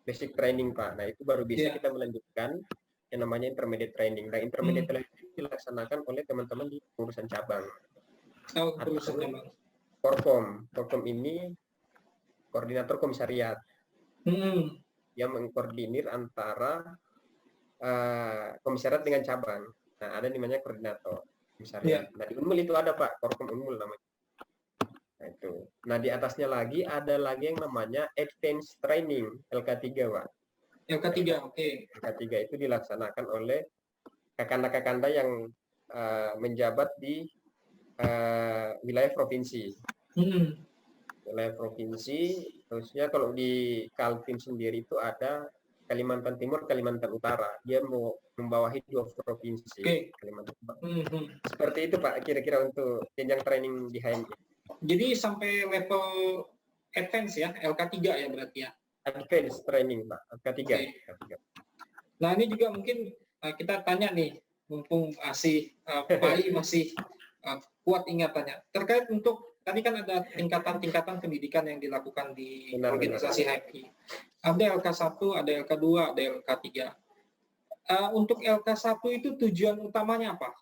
Speaker 3: basic training Pak. Nah, itu baru bisa kita melanjutkan yang namanya intermediate training. Nah, intermediate training dilaksanakan oleh teman-teman di pengurusan cabang. Korkom ini koordinator komisariat yang mengkoordinir antara komisariat dengan cabang. Nah, ada namanya koordinator komisariat. Nah, di Unmul itu ada Pak, Korkom Unmul namanya. Nah, itu. Nah, di atasnya lagi ada lagi yang namanya advanced training, LK3 Pak.
Speaker 2: LK3, oke.
Speaker 3: LK3 itu dilaksanakan oleh kakanda-kakanda yang menjabat di wilayah provinsi. Wilayah provinsi, terusnya kalau di Kaltim sendiri itu ada Kalimantan Timur, Kalimantan Utara. Dia mau membawahi 2 provinsi. Kalimantan Utara. Seperti itu Pak, kira-kira untuk jenjang training di HMI.
Speaker 2: Jadi sampai level advance ya, LK3 ya berarti ya?
Speaker 3: Advance training Pak, LK3.
Speaker 2: Nah, ini juga mungkin kita tanya nih, mumpung Pak I masih kuat ingatannya. Terkait untuk, tadi kan ada tingkatan-tingkatan pendidikan yang dilakukan di organisasi HMI. Ada LK1, ada LK2, ada LK3. Untuk LK1 itu tujuan utamanya apa?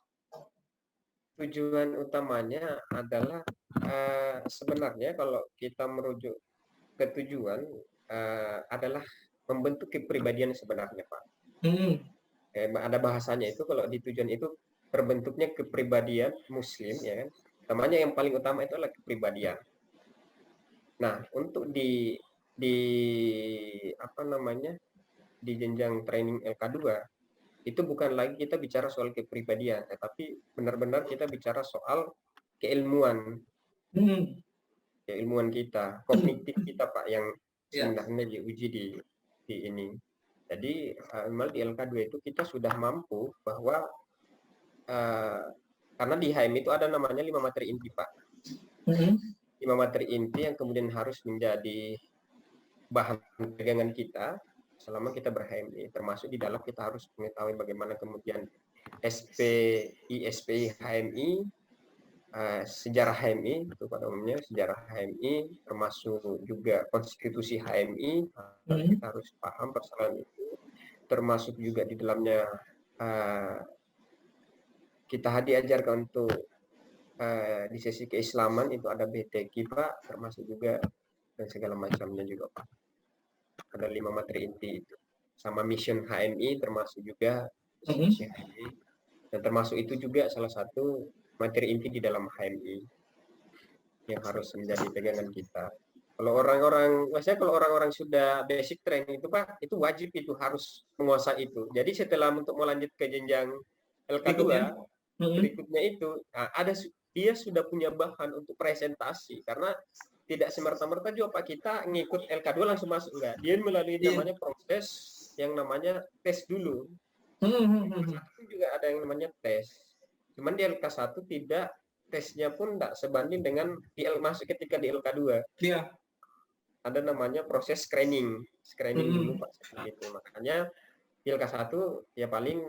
Speaker 3: Tujuan utamanya adalah sebenarnya kalau kita merujuk ke tujuan adalah membentuk kepribadian sebenarnya Pak. ada bahasanya itu kalau di tujuan itu terbentuknya kepribadian Muslim, ya kan. Namanya yang paling utama itu adalah kepribadian. Nah, untuk di apa namanya di jenjang training LK2 itu bukan lagi kita bicara soal kepribadian, tetapi benar-benar kita bicara soal keilmuan, keilmuan kita, kognitif kita Pak, yang sebenarnya diuji di ini. Jadi minimal di LK2 itu kita sudah mampu bahwa karena di HM itu ada namanya 5 materi inti Pak. 5 materi inti yang kemudian harus menjadi bahan pegangan kita selama kita ber-HMI, termasuk di dalam kita harus mengetahui bagaimana kemudian SPI, SPI HMI, sejarah HMI itu pada umumnya, sejarah HMI, termasuk juga konstitusi HMI, kita harus paham persoalan itu, termasuk juga di dalamnya kita diajarkan untuk di sesi keislaman itu ada BTQ Pak, termasuk juga dan segala macamnya juga Pak. Ada 5 materi inti itu, sama mission HMI termasuk juga misi HMI, dan termasuk itu juga salah satu materi inti di dalam HMI yang harus menjadi pegangan kita. Kalau orang-orang sudah basic training itu Pak, itu wajib, itu harus menguasai itu. Jadi setelah untuk melanjut ke jenjang LK2 berikutnya itu dia sudah punya bahan untuk presentasi, karena tidak semerta-merta juga Pak kita ngikut LK2 langsung masuk, enggak. Dia melalui namanya proses yang namanya tes dulu. Itu juga ada yang namanya tes. Cuman di LK1 tidak, tesnya pun tidak sebanding dengan masuk ketika di LK2.
Speaker 2: Iya.
Speaker 3: Ada namanya proses screening dulu Pak. Gitu. Makanya di LK1 ya paling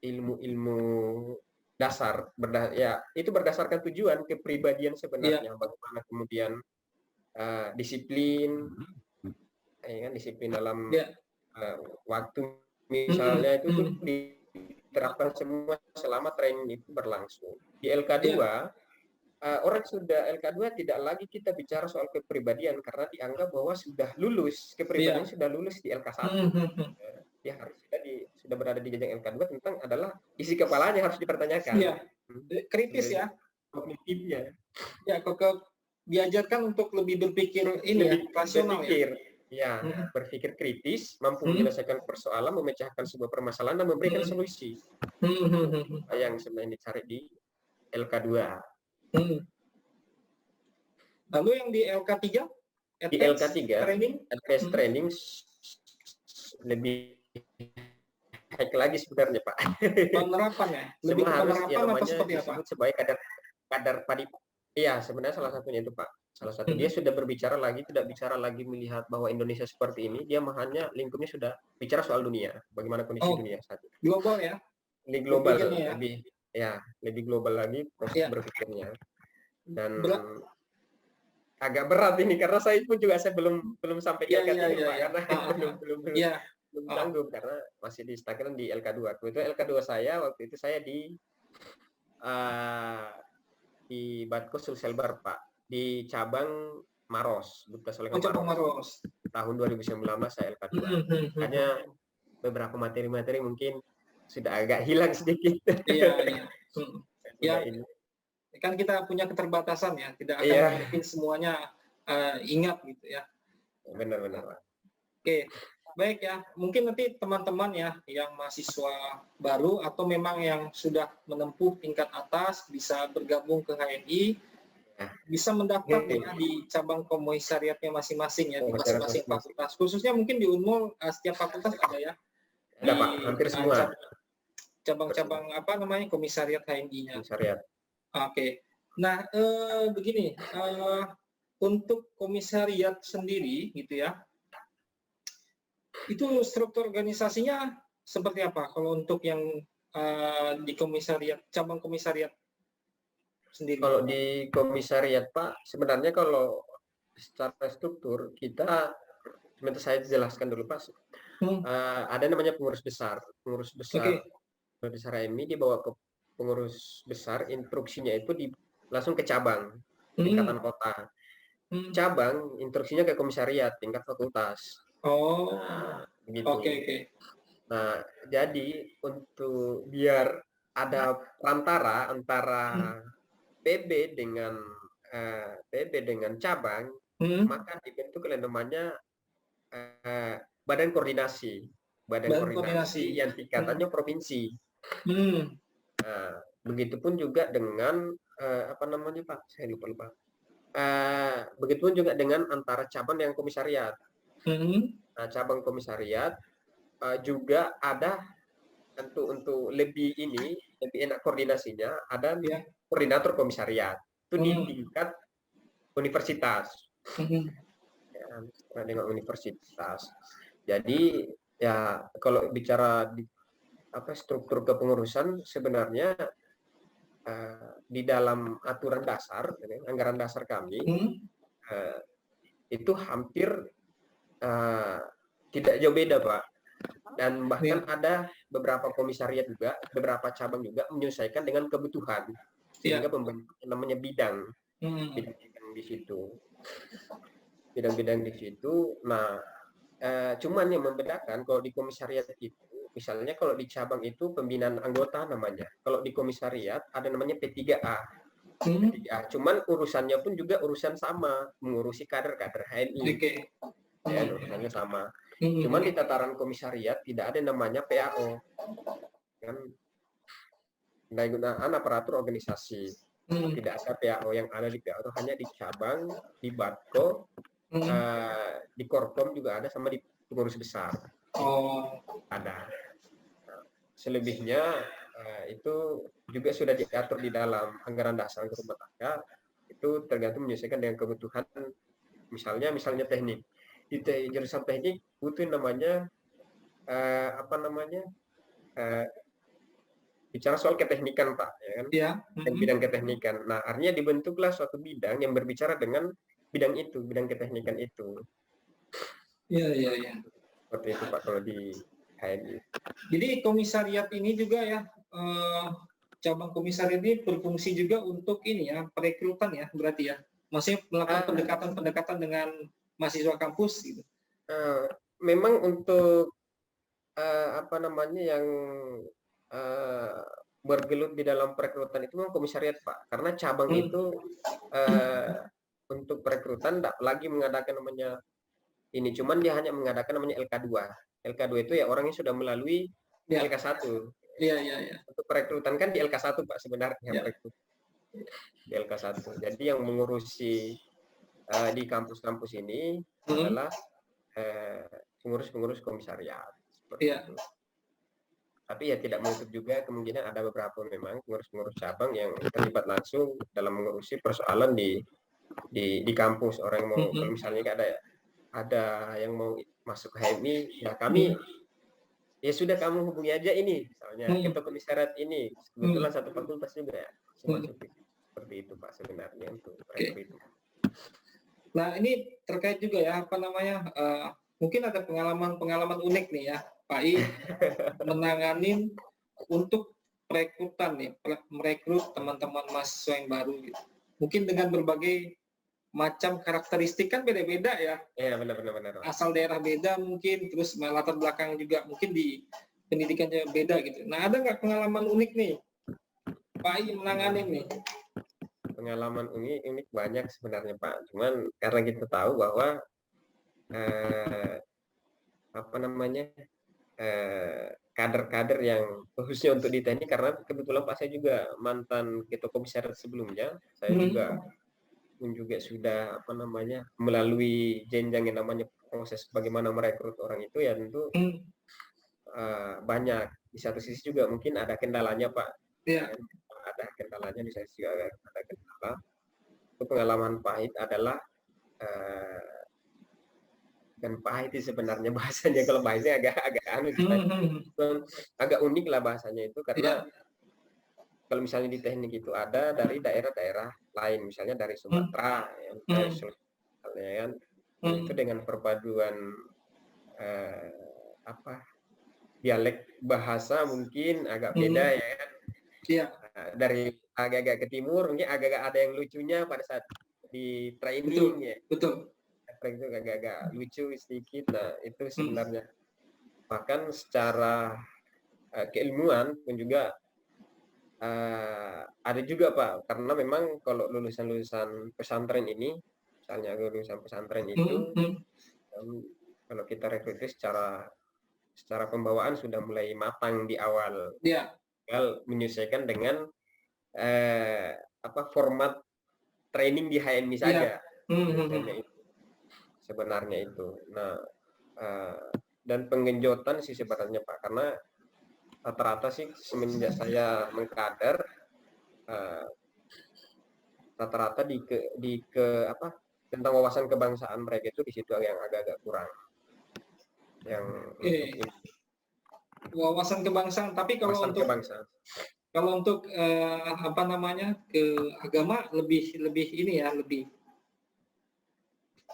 Speaker 3: ilmu-ilmu dasar, ya itu berdasarkan tujuan kepribadian sebenarnya, bagaimana kemudian disiplin, ya kan, disiplin dalam waktu misalnya itu tuh diterapkan semua selama training itu berlangsung. Di LK2 orang sudah LK2 tidak lagi kita bicara soal kepribadian karena dianggap bahwa sudah lulus kepribadian, sudah lulus di LK1. Ya harus sudah berada di jenjang LK2 tentang adalah isi kepalanya harus dipertanyakan.
Speaker 2: Kritis ya.
Speaker 3: Kognitifnya.
Speaker 2: Ya, diajarkan untuk lebih berpikir ini rasional
Speaker 3: ya. Berpikir kritis, mampu menyelesaikan persoalan, memecahkan sebuah permasalahan dan memberikan solusi. Yang sebenarnya dicari di LK2.
Speaker 2: Lalu yang di LK3?
Speaker 3: Di LK3 advanced training lebih high lagi sebenarnya Pak.
Speaker 2: Penerapan ya? Lebih
Speaker 3: semua harus yang namanya
Speaker 2: disebut
Speaker 3: sebagai kadar padi. Iya, sebenarnya salah satunya itu Pak. Salah satu dia sudah berbicara lagi, tidak bicara lagi melihat bahwa Indonesia seperti ini, dia hanya lingkupnya sudah bicara soal dunia, bagaimana kondisi dunia saat ini.
Speaker 2: Global ya?
Speaker 3: Lebih global, lebih global lagi proses berpikirnya. Dan agak berat ini karena saya pun juga belum sampai di LK3 Pak, karena belum sanggup karena masih di stagnan di LK2. Itu LK2 saya waktu itu saya di Batko Sulselbar Pak, di cabang Maros, Buta Solengan Maros. Tahun 2019 saya LK2. Hanya beberapa materi-materi mungkin sudah agak hilang sedikit.
Speaker 2: Iya. Kan kita punya keterbatasan ya, tidak akan mungkin semuanya ingat gitu ya.
Speaker 3: Benar-benar Pak.
Speaker 2: Oke. Baik ya, mungkin nanti teman-teman ya yang mahasiswa baru atau memang yang sudah menempuh tingkat atas bisa bergabung ke HMI, bisa mendaftar ya di cabang komisariatnya masing-masing ya, di masing-masing fakultas. Khususnya mungkin di Unmul setiap fakultas ada ya.
Speaker 3: Ada Pak, hampir semua.
Speaker 2: Cabang-cabang komisariat HMI-nya. Oke. Nah, begini, untuk komisariat sendiri gitu ya. Itu struktur organisasinya seperti apa kalau untuk yang di komisariat, cabang komisariat sendiri? Kalau
Speaker 3: di komisariat Pak, sebenarnya kalau secara struktur kita, sebentar saya jelaskan dulu Pak. Ada namanya pengurus besar HMI dibawa ke pengurus besar, instruksinya itu langsung ke cabang tingkatan kota. Cabang instruksinya ke komisariat tingkat fakultas.
Speaker 2: Gitu. Oke.
Speaker 3: Nah, jadi untuk biar ada perantara antara PB dengan cabang, maka dibentuk namanya badan koordinasi
Speaker 2: Badan koordinasi.
Speaker 3: yang tingkatannya provinsi.
Speaker 2: Hmm.
Speaker 3: Nah, begitupun juga dengan apa namanya Pak? Saya lupa. Begitupun juga dengan antara cabang dengan komisariat. Nah, cabang komisariat juga ada untuk lebih enak koordinasinya, ada koordinator komisariat itu di tingkat universitas. Ya, dengan universitas. Jadi ya kalau bicara di struktur kepengurusan sebenarnya di dalam aturan dasar, anggaran dasar kami itu hampir tidak jauh beda Pak. Dan bahkan ada beberapa komisariat juga, beberapa cabang juga menyesuaikan dengan kebutuhan sehingga membentuk namanya bidang di situ. Bidang-bidang di situ. Nah, cuman yang membedakan kalau di komisariat itu, misalnya kalau di cabang itu pembinaan anggota namanya. Kalau di komisariat ada namanya P3A. P3A. Cuman urusannya pun juga urusan sama, mengurusi kader-kader HMI. Ya, urusannya sama. Cuman di tataran komisariat tidak ada namanya PAO. Kan penggunaan aparatur organisasi. Tidak ada PAO, yang ada di PAO itu hanya di cabang, di Batko, di Korkom juga ada, sama di pengurus besar. Ada. Nah, selebihnya itu juga sudah diatur di dalam anggaran dasar rumah tangga, itu tergantung menyesuaikan dengan kebutuhan. Misalnya teknik. Di jurusan teknik butuh namanya bicara soal keteknikan Pak, ya kan? Dan bidang keteknikan. Nah, artinya dibentuklah suatu bidang yang berbicara dengan bidang itu, bidang keteknikan itu.
Speaker 2: Iya.
Speaker 3: Seperti itu Pak kalau di HMI.
Speaker 2: Jadi komisariat ini juga ya, cabang komisariat ini berfungsi juga untuk ini ya, perekrutan ya, berarti ya. Maksudnya melakukan pendekatan dengan mahasiswa kampus gitu.
Speaker 3: Memang untuk yang bergelut di dalam perekrutan itu memang komisariat Pak, karena cabang itu untuk perekrutan tidak lagi mengadakan namanya ini, cuman dia hanya mengadakan namanya LK2. LK2 itu ya orang yang sudah melalui LK1.
Speaker 2: Iya.
Speaker 3: Untuk perekrutan kan di LK1 Pak sebenarnya. Di LK1. Jadi yang mengurusi di kampus-kampus ini adalah pengurus-pengurus komisariat. Seperti itu. Tapi ya tidak menutup juga kemungkinan ada beberapa memang pengurus-pengurus cabang yang terlibat langsung dalam mengurusi persoalan di kampus. Orang yang mau, kalau misalnya ada yang mau masuk ke HMI, ya kami ya sudah, kamu hubungi aja ini, misalnya ketua komisariat ini, kebetulan satu fakultas juga ya, seperti itu Pak sebenarnya untuk itu.
Speaker 2: Nah ini terkait juga ya, mungkin ada pengalaman unik nih ya Pak I menanganin untuk perekrutan nih, merekrut teman-teman mahasiswa yang baru gitu. Mungkin dengan berbagai macam karakteristik kan beda-beda ya.
Speaker 3: Iya benar.
Speaker 2: Asal daerah beda mungkin, terus latar belakang juga mungkin di pendidikannya beda gitu. Nah ada nggak pengalaman unik nih Pak I menangani nih?
Speaker 3: Pengalaman unik banyak sebenarnya Pak. Cuman karena kita tahu bahwa kader-kader yang khususnya untuk di teknik, karena kebetulan Pak saya juga mantan ketua komisariat sebelumnya, saya juga sudah melalui jenjang yang namanya proses bagaimana merekrut orang itu, ya tentu banyak. Di satu sisi juga mungkin ada kendalanya Pak. Ada kendalanya, di satu sisi juga ada kendala. Itu pengalaman pahit adalah dan pahit itu sebenarnya bahasanya, kalau bahasanya agak unik lah bahasanya itu, karena kalau misalnya di teknik itu ada dari daerah-daerah lain, misalnya dari Sumatera, dari Sulawesi, itu dengan perpaduan dialek bahasa mungkin agak beda ya kan. Dari agak-agak ke timur mungkin agak-agak ada yang lucunya pada saat di training. Betul. Itu agak-agak lucu sedikit. Nah itu sebenarnya bahkan secara keilmuan pun juga ada juga Pak, karena memang kalau lulusan-lulusan pesantren ini, misalnya lulusan pesantren itu, kalau kita rekrut secara pembawaan sudah mulai matang di awal,
Speaker 2: Ya.
Speaker 3: tinggal menyesuaikan dengan format training di HMI saja. Sebenarnya itu. Nah, dan penggenjotan sih sebenarnya Pak, karena rata-rata sih semenjak saya mengkader, rata-rata tentang wawasan kebangsaan mereka itu di situ yang agak-agak kurang. Yang
Speaker 2: wawasan kebangsaan, tapi kalau untuk
Speaker 3: kebangsaan.
Speaker 2: Kalau untuk ke agama lebih ini ya, lebih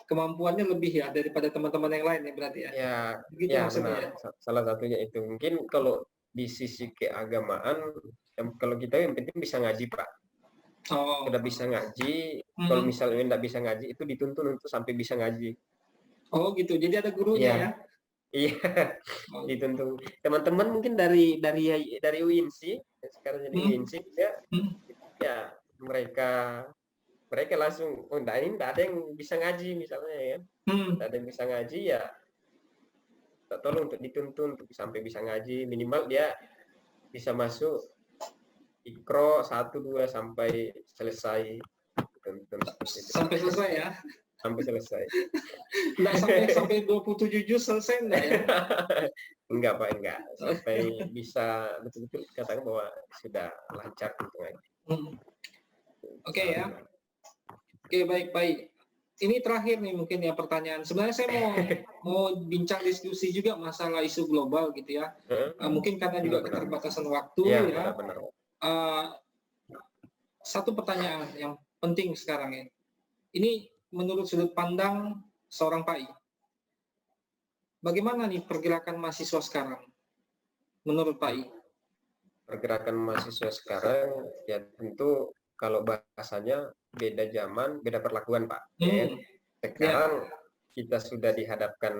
Speaker 2: kemampuannya lebih ya daripada teman-teman yang lain ya berarti ya.
Speaker 3: Ya,
Speaker 2: Begitu
Speaker 3: ya
Speaker 2: maksudnya
Speaker 3: benar.
Speaker 2: ya.
Speaker 3: Salah satunya itu. Mungkin kalau di sisi keagamaan, kalau kita yang penting bisa ngaji Pak.
Speaker 2: Oh.
Speaker 3: Sudah bisa ngaji. Kalau misalnya tidak bisa ngaji, itu dituntun untuk sampai bisa ngaji.
Speaker 2: Oh gitu. Jadi ada gurunya ya.
Speaker 3: Iya, dituntun. Teman-teman mungkin dari UINSI, sekarang jadi UINSI ya mereka langsung, ini tidak ada yang bisa ngaji misalnya ya. Tidak ada yang bisa ngaji ya, tolong untuk dituntun untuk sampai bisa ngaji, minimal dia bisa masuk Iqra 1, 2 sampai selesai.
Speaker 2: Sampai selesai ya.
Speaker 3: Sampai selesai.
Speaker 2: Enggak sampai 27 juz selesai enggak ya?
Speaker 3: Enggak Pak, enggak. Sampai bisa betul-betul katakan bahwa sudah lancar gitu aja.
Speaker 2: Oke ya. Oke, baik. Ini terakhir nih mungkin ya pertanyaan. Sebenarnya saya mau bincang diskusi juga masalah isu global gitu ya. Mungkin karena juga keterbatasan waktu ya.
Speaker 3: Benar.
Speaker 2: Satu pertanyaan yang penting sekarang ya. Ini menurut sudut pandang seorang PAI. Bagaimana nih pergerakan mahasiswa sekarang menurut PAI?
Speaker 3: Pergerakan mahasiswa sekarang ya tentu kalau bahasanya beda zaman, beda perlakuan Pak. Sekarang kita sudah dihadapkan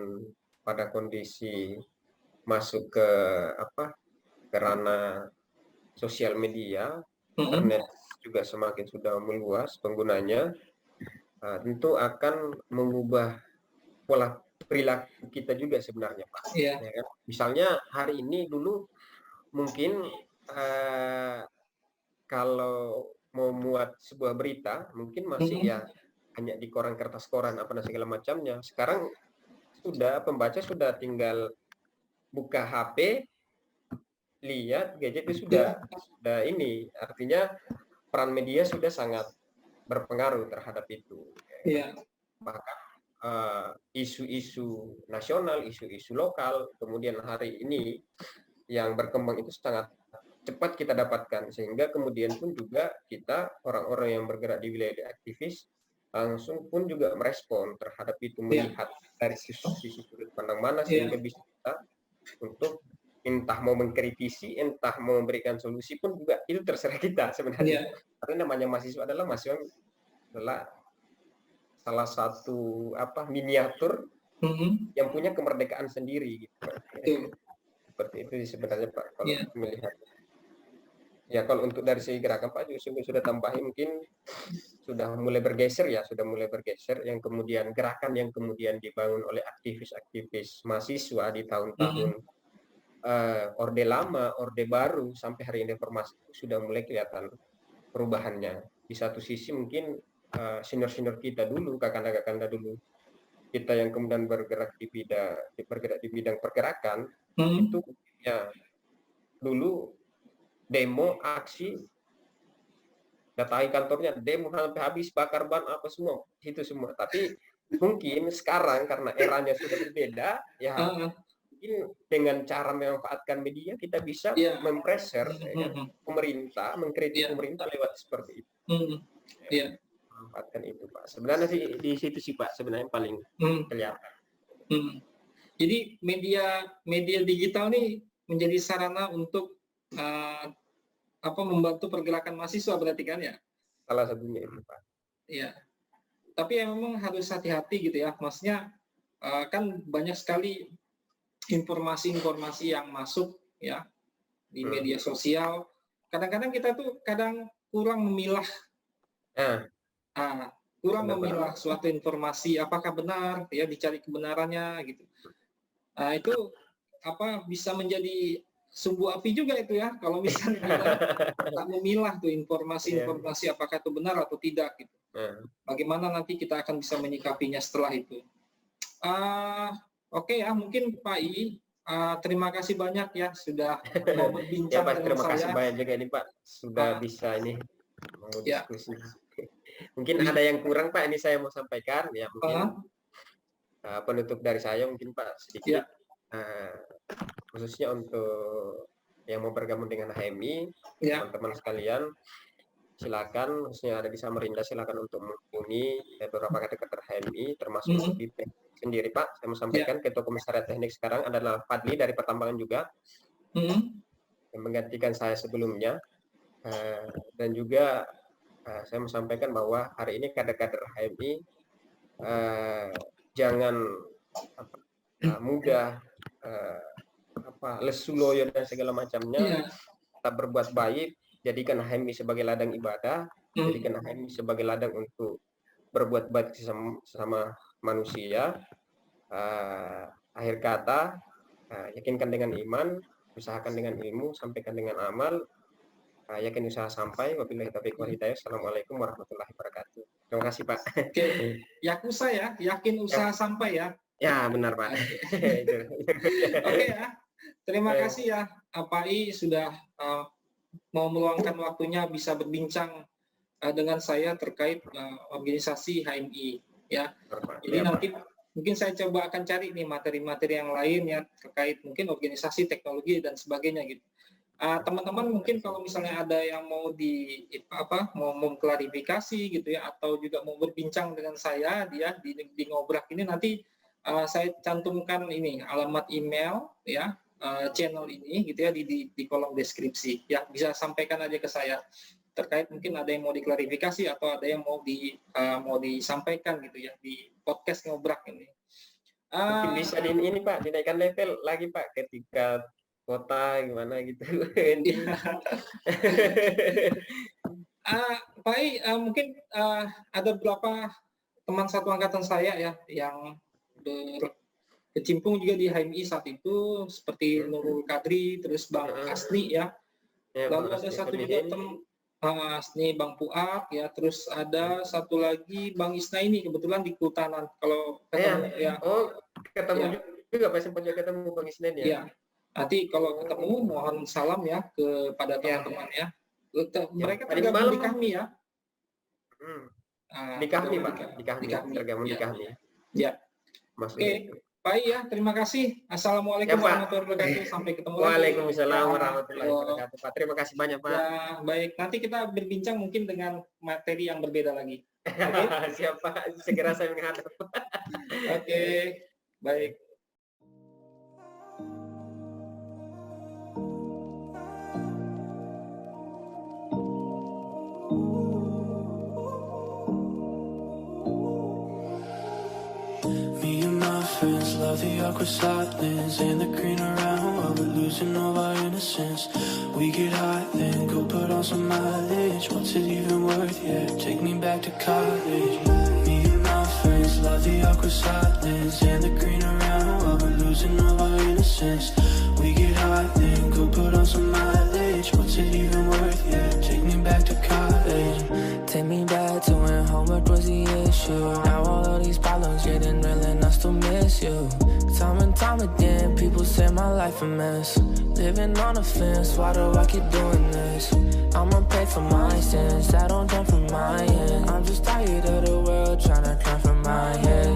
Speaker 3: pada kondisi masuk ke ranah sosial media, internet juga semakin sudah meluas penggunanya. Tentu akan mengubah pola perilaku kita juga sebenarnya Pak. Ya kan? Misalnya hari ini dulu mungkin kalau mau muat sebuah berita mungkin masih ya hanya di koran, kertas koran apa dan segala macamnya. Sekarang sudah pembaca sudah tinggal buka HP, lihat gadget itu sudah ini, artinya peran media sudah sangat berpengaruh terhadap itu. Bahkan isu-isu nasional, isu-isu lokal, kemudian hari ini yang berkembang itu sangat cepat kita dapatkan, sehingga kemudian pun juga kita orang-orang yang bergerak di wilayah aktivis langsung pun juga merespon terhadap itu, melihat dari sisi sudut pandang mana sehingga bisa kita untuk entah mau mengkritisi, entah mau memberikan solusi pun juga itu terserah kita sebenarnya. Karena namanya mahasiswa adalah salah satu miniatur yang punya kemerdekaan sendiri gitu. Seperti itu sebenarnya Pak kalau melihat. Ya kalau untuk dari segi gerakan Pak juga sudah tambahin, mungkin sudah mulai bergeser yang kemudian gerakan yang kemudian dibangun oleh aktivis-aktivis mahasiswa di tahun-tahun Orde Lama, Orde Baru sampai hari ini reformasi sudah mulai kelihatan perubahannya. Di satu sisi mungkin senior-senior kita dulu, kakanda-kakanda dulu kita yang kemudian bergerak di bidang pergerakan itu ya dulu demo, aksi, datangi kantornya, demo sampai habis, bakar ban apa semua, itu semua. Tapi mungkin sekarang karena eranya sudah berbeda, ya mungkin dengan cara memanfaatkan media kita bisa mempressure pemerintah, mengkritik pemerintah lewat seperti itu. Memanfaatkan itu Pak. Sebenarnya sih di situ sih Pak sebenarnya paling kelihatan.
Speaker 2: Jadi media digital nih menjadi sarana untuk membantu pergerakan mahasiswa berarti kan ya?
Speaker 3: Salah satunya itu Pak.
Speaker 2: Iya. Tapi memang harus hati-hati gitu ya. Maksudnya kan banyak sekali informasi-informasi yang masuk ya di media sosial. Kadang-kadang kita tuh kurang memilah memilah suatu informasi apakah benar ya, dicari kebenarannya gitu. Itu bisa menjadi sumbu api juga itu ya, kalau misalnya kita tak memilah tuh informasi apakah itu benar atau tidak gitu. Bagaimana nanti kita akan bisa menyikapinya setelah itu. Oke ya, mungkin Pak I, terima kasih banyak ya sudah mau berbincang
Speaker 3: Pak,
Speaker 2: dengan
Speaker 3: terima
Speaker 2: saya.
Speaker 3: kasih banyak juga ini Pak, sudah bisa ini mau diskusi. Mungkin ada yang kurang Pak, ini saya mau sampaikan ya, mungkin penutup dari saya mungkin Pak sedikit. Khususnya untuk yang mau bergabung dengan HMI, teman-teman sekalian, silakan, khususnya ada di Samarinda, silakan untuk menghubungi beberapa kader HMI, termasuk di sendiri Pak. Saya mau sampaikan Ketua Komisariat Teknik sekarang adalah Fadli dari Pertambangan juga, yang menggantikan saya sebelumnya, dan juga saya mau sampaikan bahwa hari ini kader-kader HMI jangan mudah lesu loyo dan segala macamnya. Kita berbuat baik, jadikan HMI sebagai ladang ibadah, jadikan HMI sebagai ladang untuk berbuat baik sesama manusia. Akhir kata, yakinkan dengan iman, usahakan dengan ilmu, sampaikan dengan amal, yakin usaha sampai. Wabillahi taufiq wal hidayah. Assalamualaikum warahmatullahi wabarakatuh. Terima kasih Pak.
Speaker 2: Oke, Yakusa ya, yakin usaha sampai ya.
Speaker 3: Ya benar Pak.
Speaker 2: Oke ya, terima kasih ya Pak I sudah mau meluangkan waktunya bisa berbincang dengan saya terkait organisasi HMI ya. Jadi nanti mungkin saya coba akan cari nih materi-materi yang lain ya terkait mungkin organisasi, teknologi dan sebagainya gitu. Teman-teman mungkin kalau misalnya ada yang mau mau mengklarifikasi gitu ya, atau juga mau berbincang dengan saya di Ngobrak ini, nanti saya cantumkan ini alamat email ya channel ini gitu ya di kolom deskripsi ya, bisa sampaikan aja ke saya terkait mungkin ada yang mau diklarifikasi atau ada yang mau disampaikan gitu ya di podcast Ngobrak ini.
Speaker 3: Mungkin bisa ini Pak, dinaikkan level lagi Pak ketika kota gimana gitu.
Speaker 2: Pak I, mungkin ada beberapa teman satu angkatan saya ya yang berkecimpung juga di HMI saat itu, seperti Nurul Kadri, terus Bang Asni ya. Lalu ada satu juga Asni, Bang Puat ya, terus ada satu lagi Bang Isna ini kebetulan di Kehutanan. Kalau ketemu
Speaker 3: ketemu juga Pak, sempat juga ketemu Bang Isna ya. Iya.
Speaker 2: Nanti kalau ketemu mohon salam ya kepada teman-teman ya. Mereka tergabung di kami ya.
Speaker 3: Di kami Pak, tergabung di kami.
Speaker 2: Ya. Oke, Pak ya, terima kasih. Assalamualaikum warahmatullahi wabarakatuh. Sampai ketemu lagi.
Speaker 3: Waalaikumsalam warahmatullahi wabarakatuh. Pak, terima kasih banyak Pak.
Speaker 2: Ya, baik. Nanti kita berbincang mungkin dengan materi yang berbeda lagi. Okay?
Speaker 3: Siap Pak, segera saya menghadap.
Speaker 2: Oke, baik.
Speaker 4: Friends love the awkward silence and the green around while we're losing all our innocence. We get high, then go put on some mileage. What's it even worth? Yeah, take me back to college. Me and my friends love the awkward silence and the green around while we're losing all our innocence. We get high, then go put on some mileage. What's it even worth? Yeah, take me back to college. Take me back to when homework was the issue. Now all of these problems getting real and I still miss you. Time and time again, people say my life a mess. Living on a fence, why do I keep doing this? I'ma pay for my sins, that don't turn from my end. I'm just tired of the world trying to turn from my head.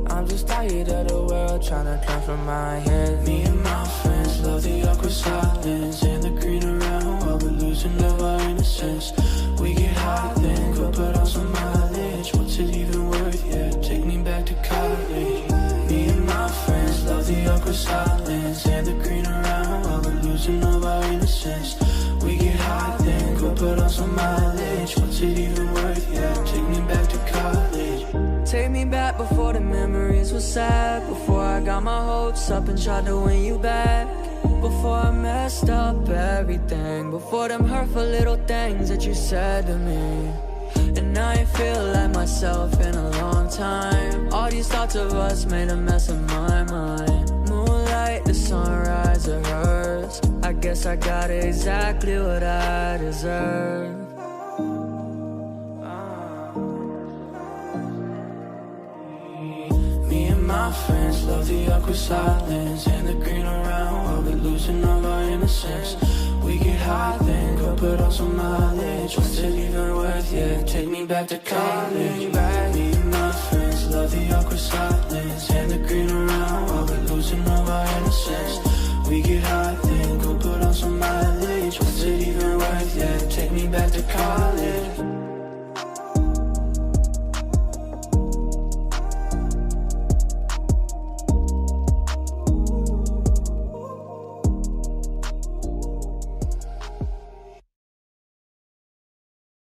Speaker 4: I'm just tired of the world trying to turn from my head. Me and my friends love the awkward silence and the green around while we're losing all our innocence. We get high, then go put on some mileage. What's it even worth? Yeah, take me back to college. Me and my friends love the awkward silence and the green around while we're losing all our innocence. We get high, then go put on some mileage. What's it even worth? Yeah, take me back to college. Take me back before the memories feelings were sad. Before I got my hopes up and tried to win you back. Before I messed up everything. Before them hurtful little things that you said to me. And I ain't feel like myself in a long time. All these thoughts of us made a mess of my mind. Moonlight, the sunrise, it hurts. I guess I got exactly what I deserve. Me and my friends love the awkward silence and the green around while we're losing all our innocence. We get high, then go put on some mileage. What's it even worth, yeah? Take me back to college. Me and my friends love the awkward silence and the green around while we're losing all our innocence. We get high, then go put on some mileage. What's it even worth, yeah? Take me back to college.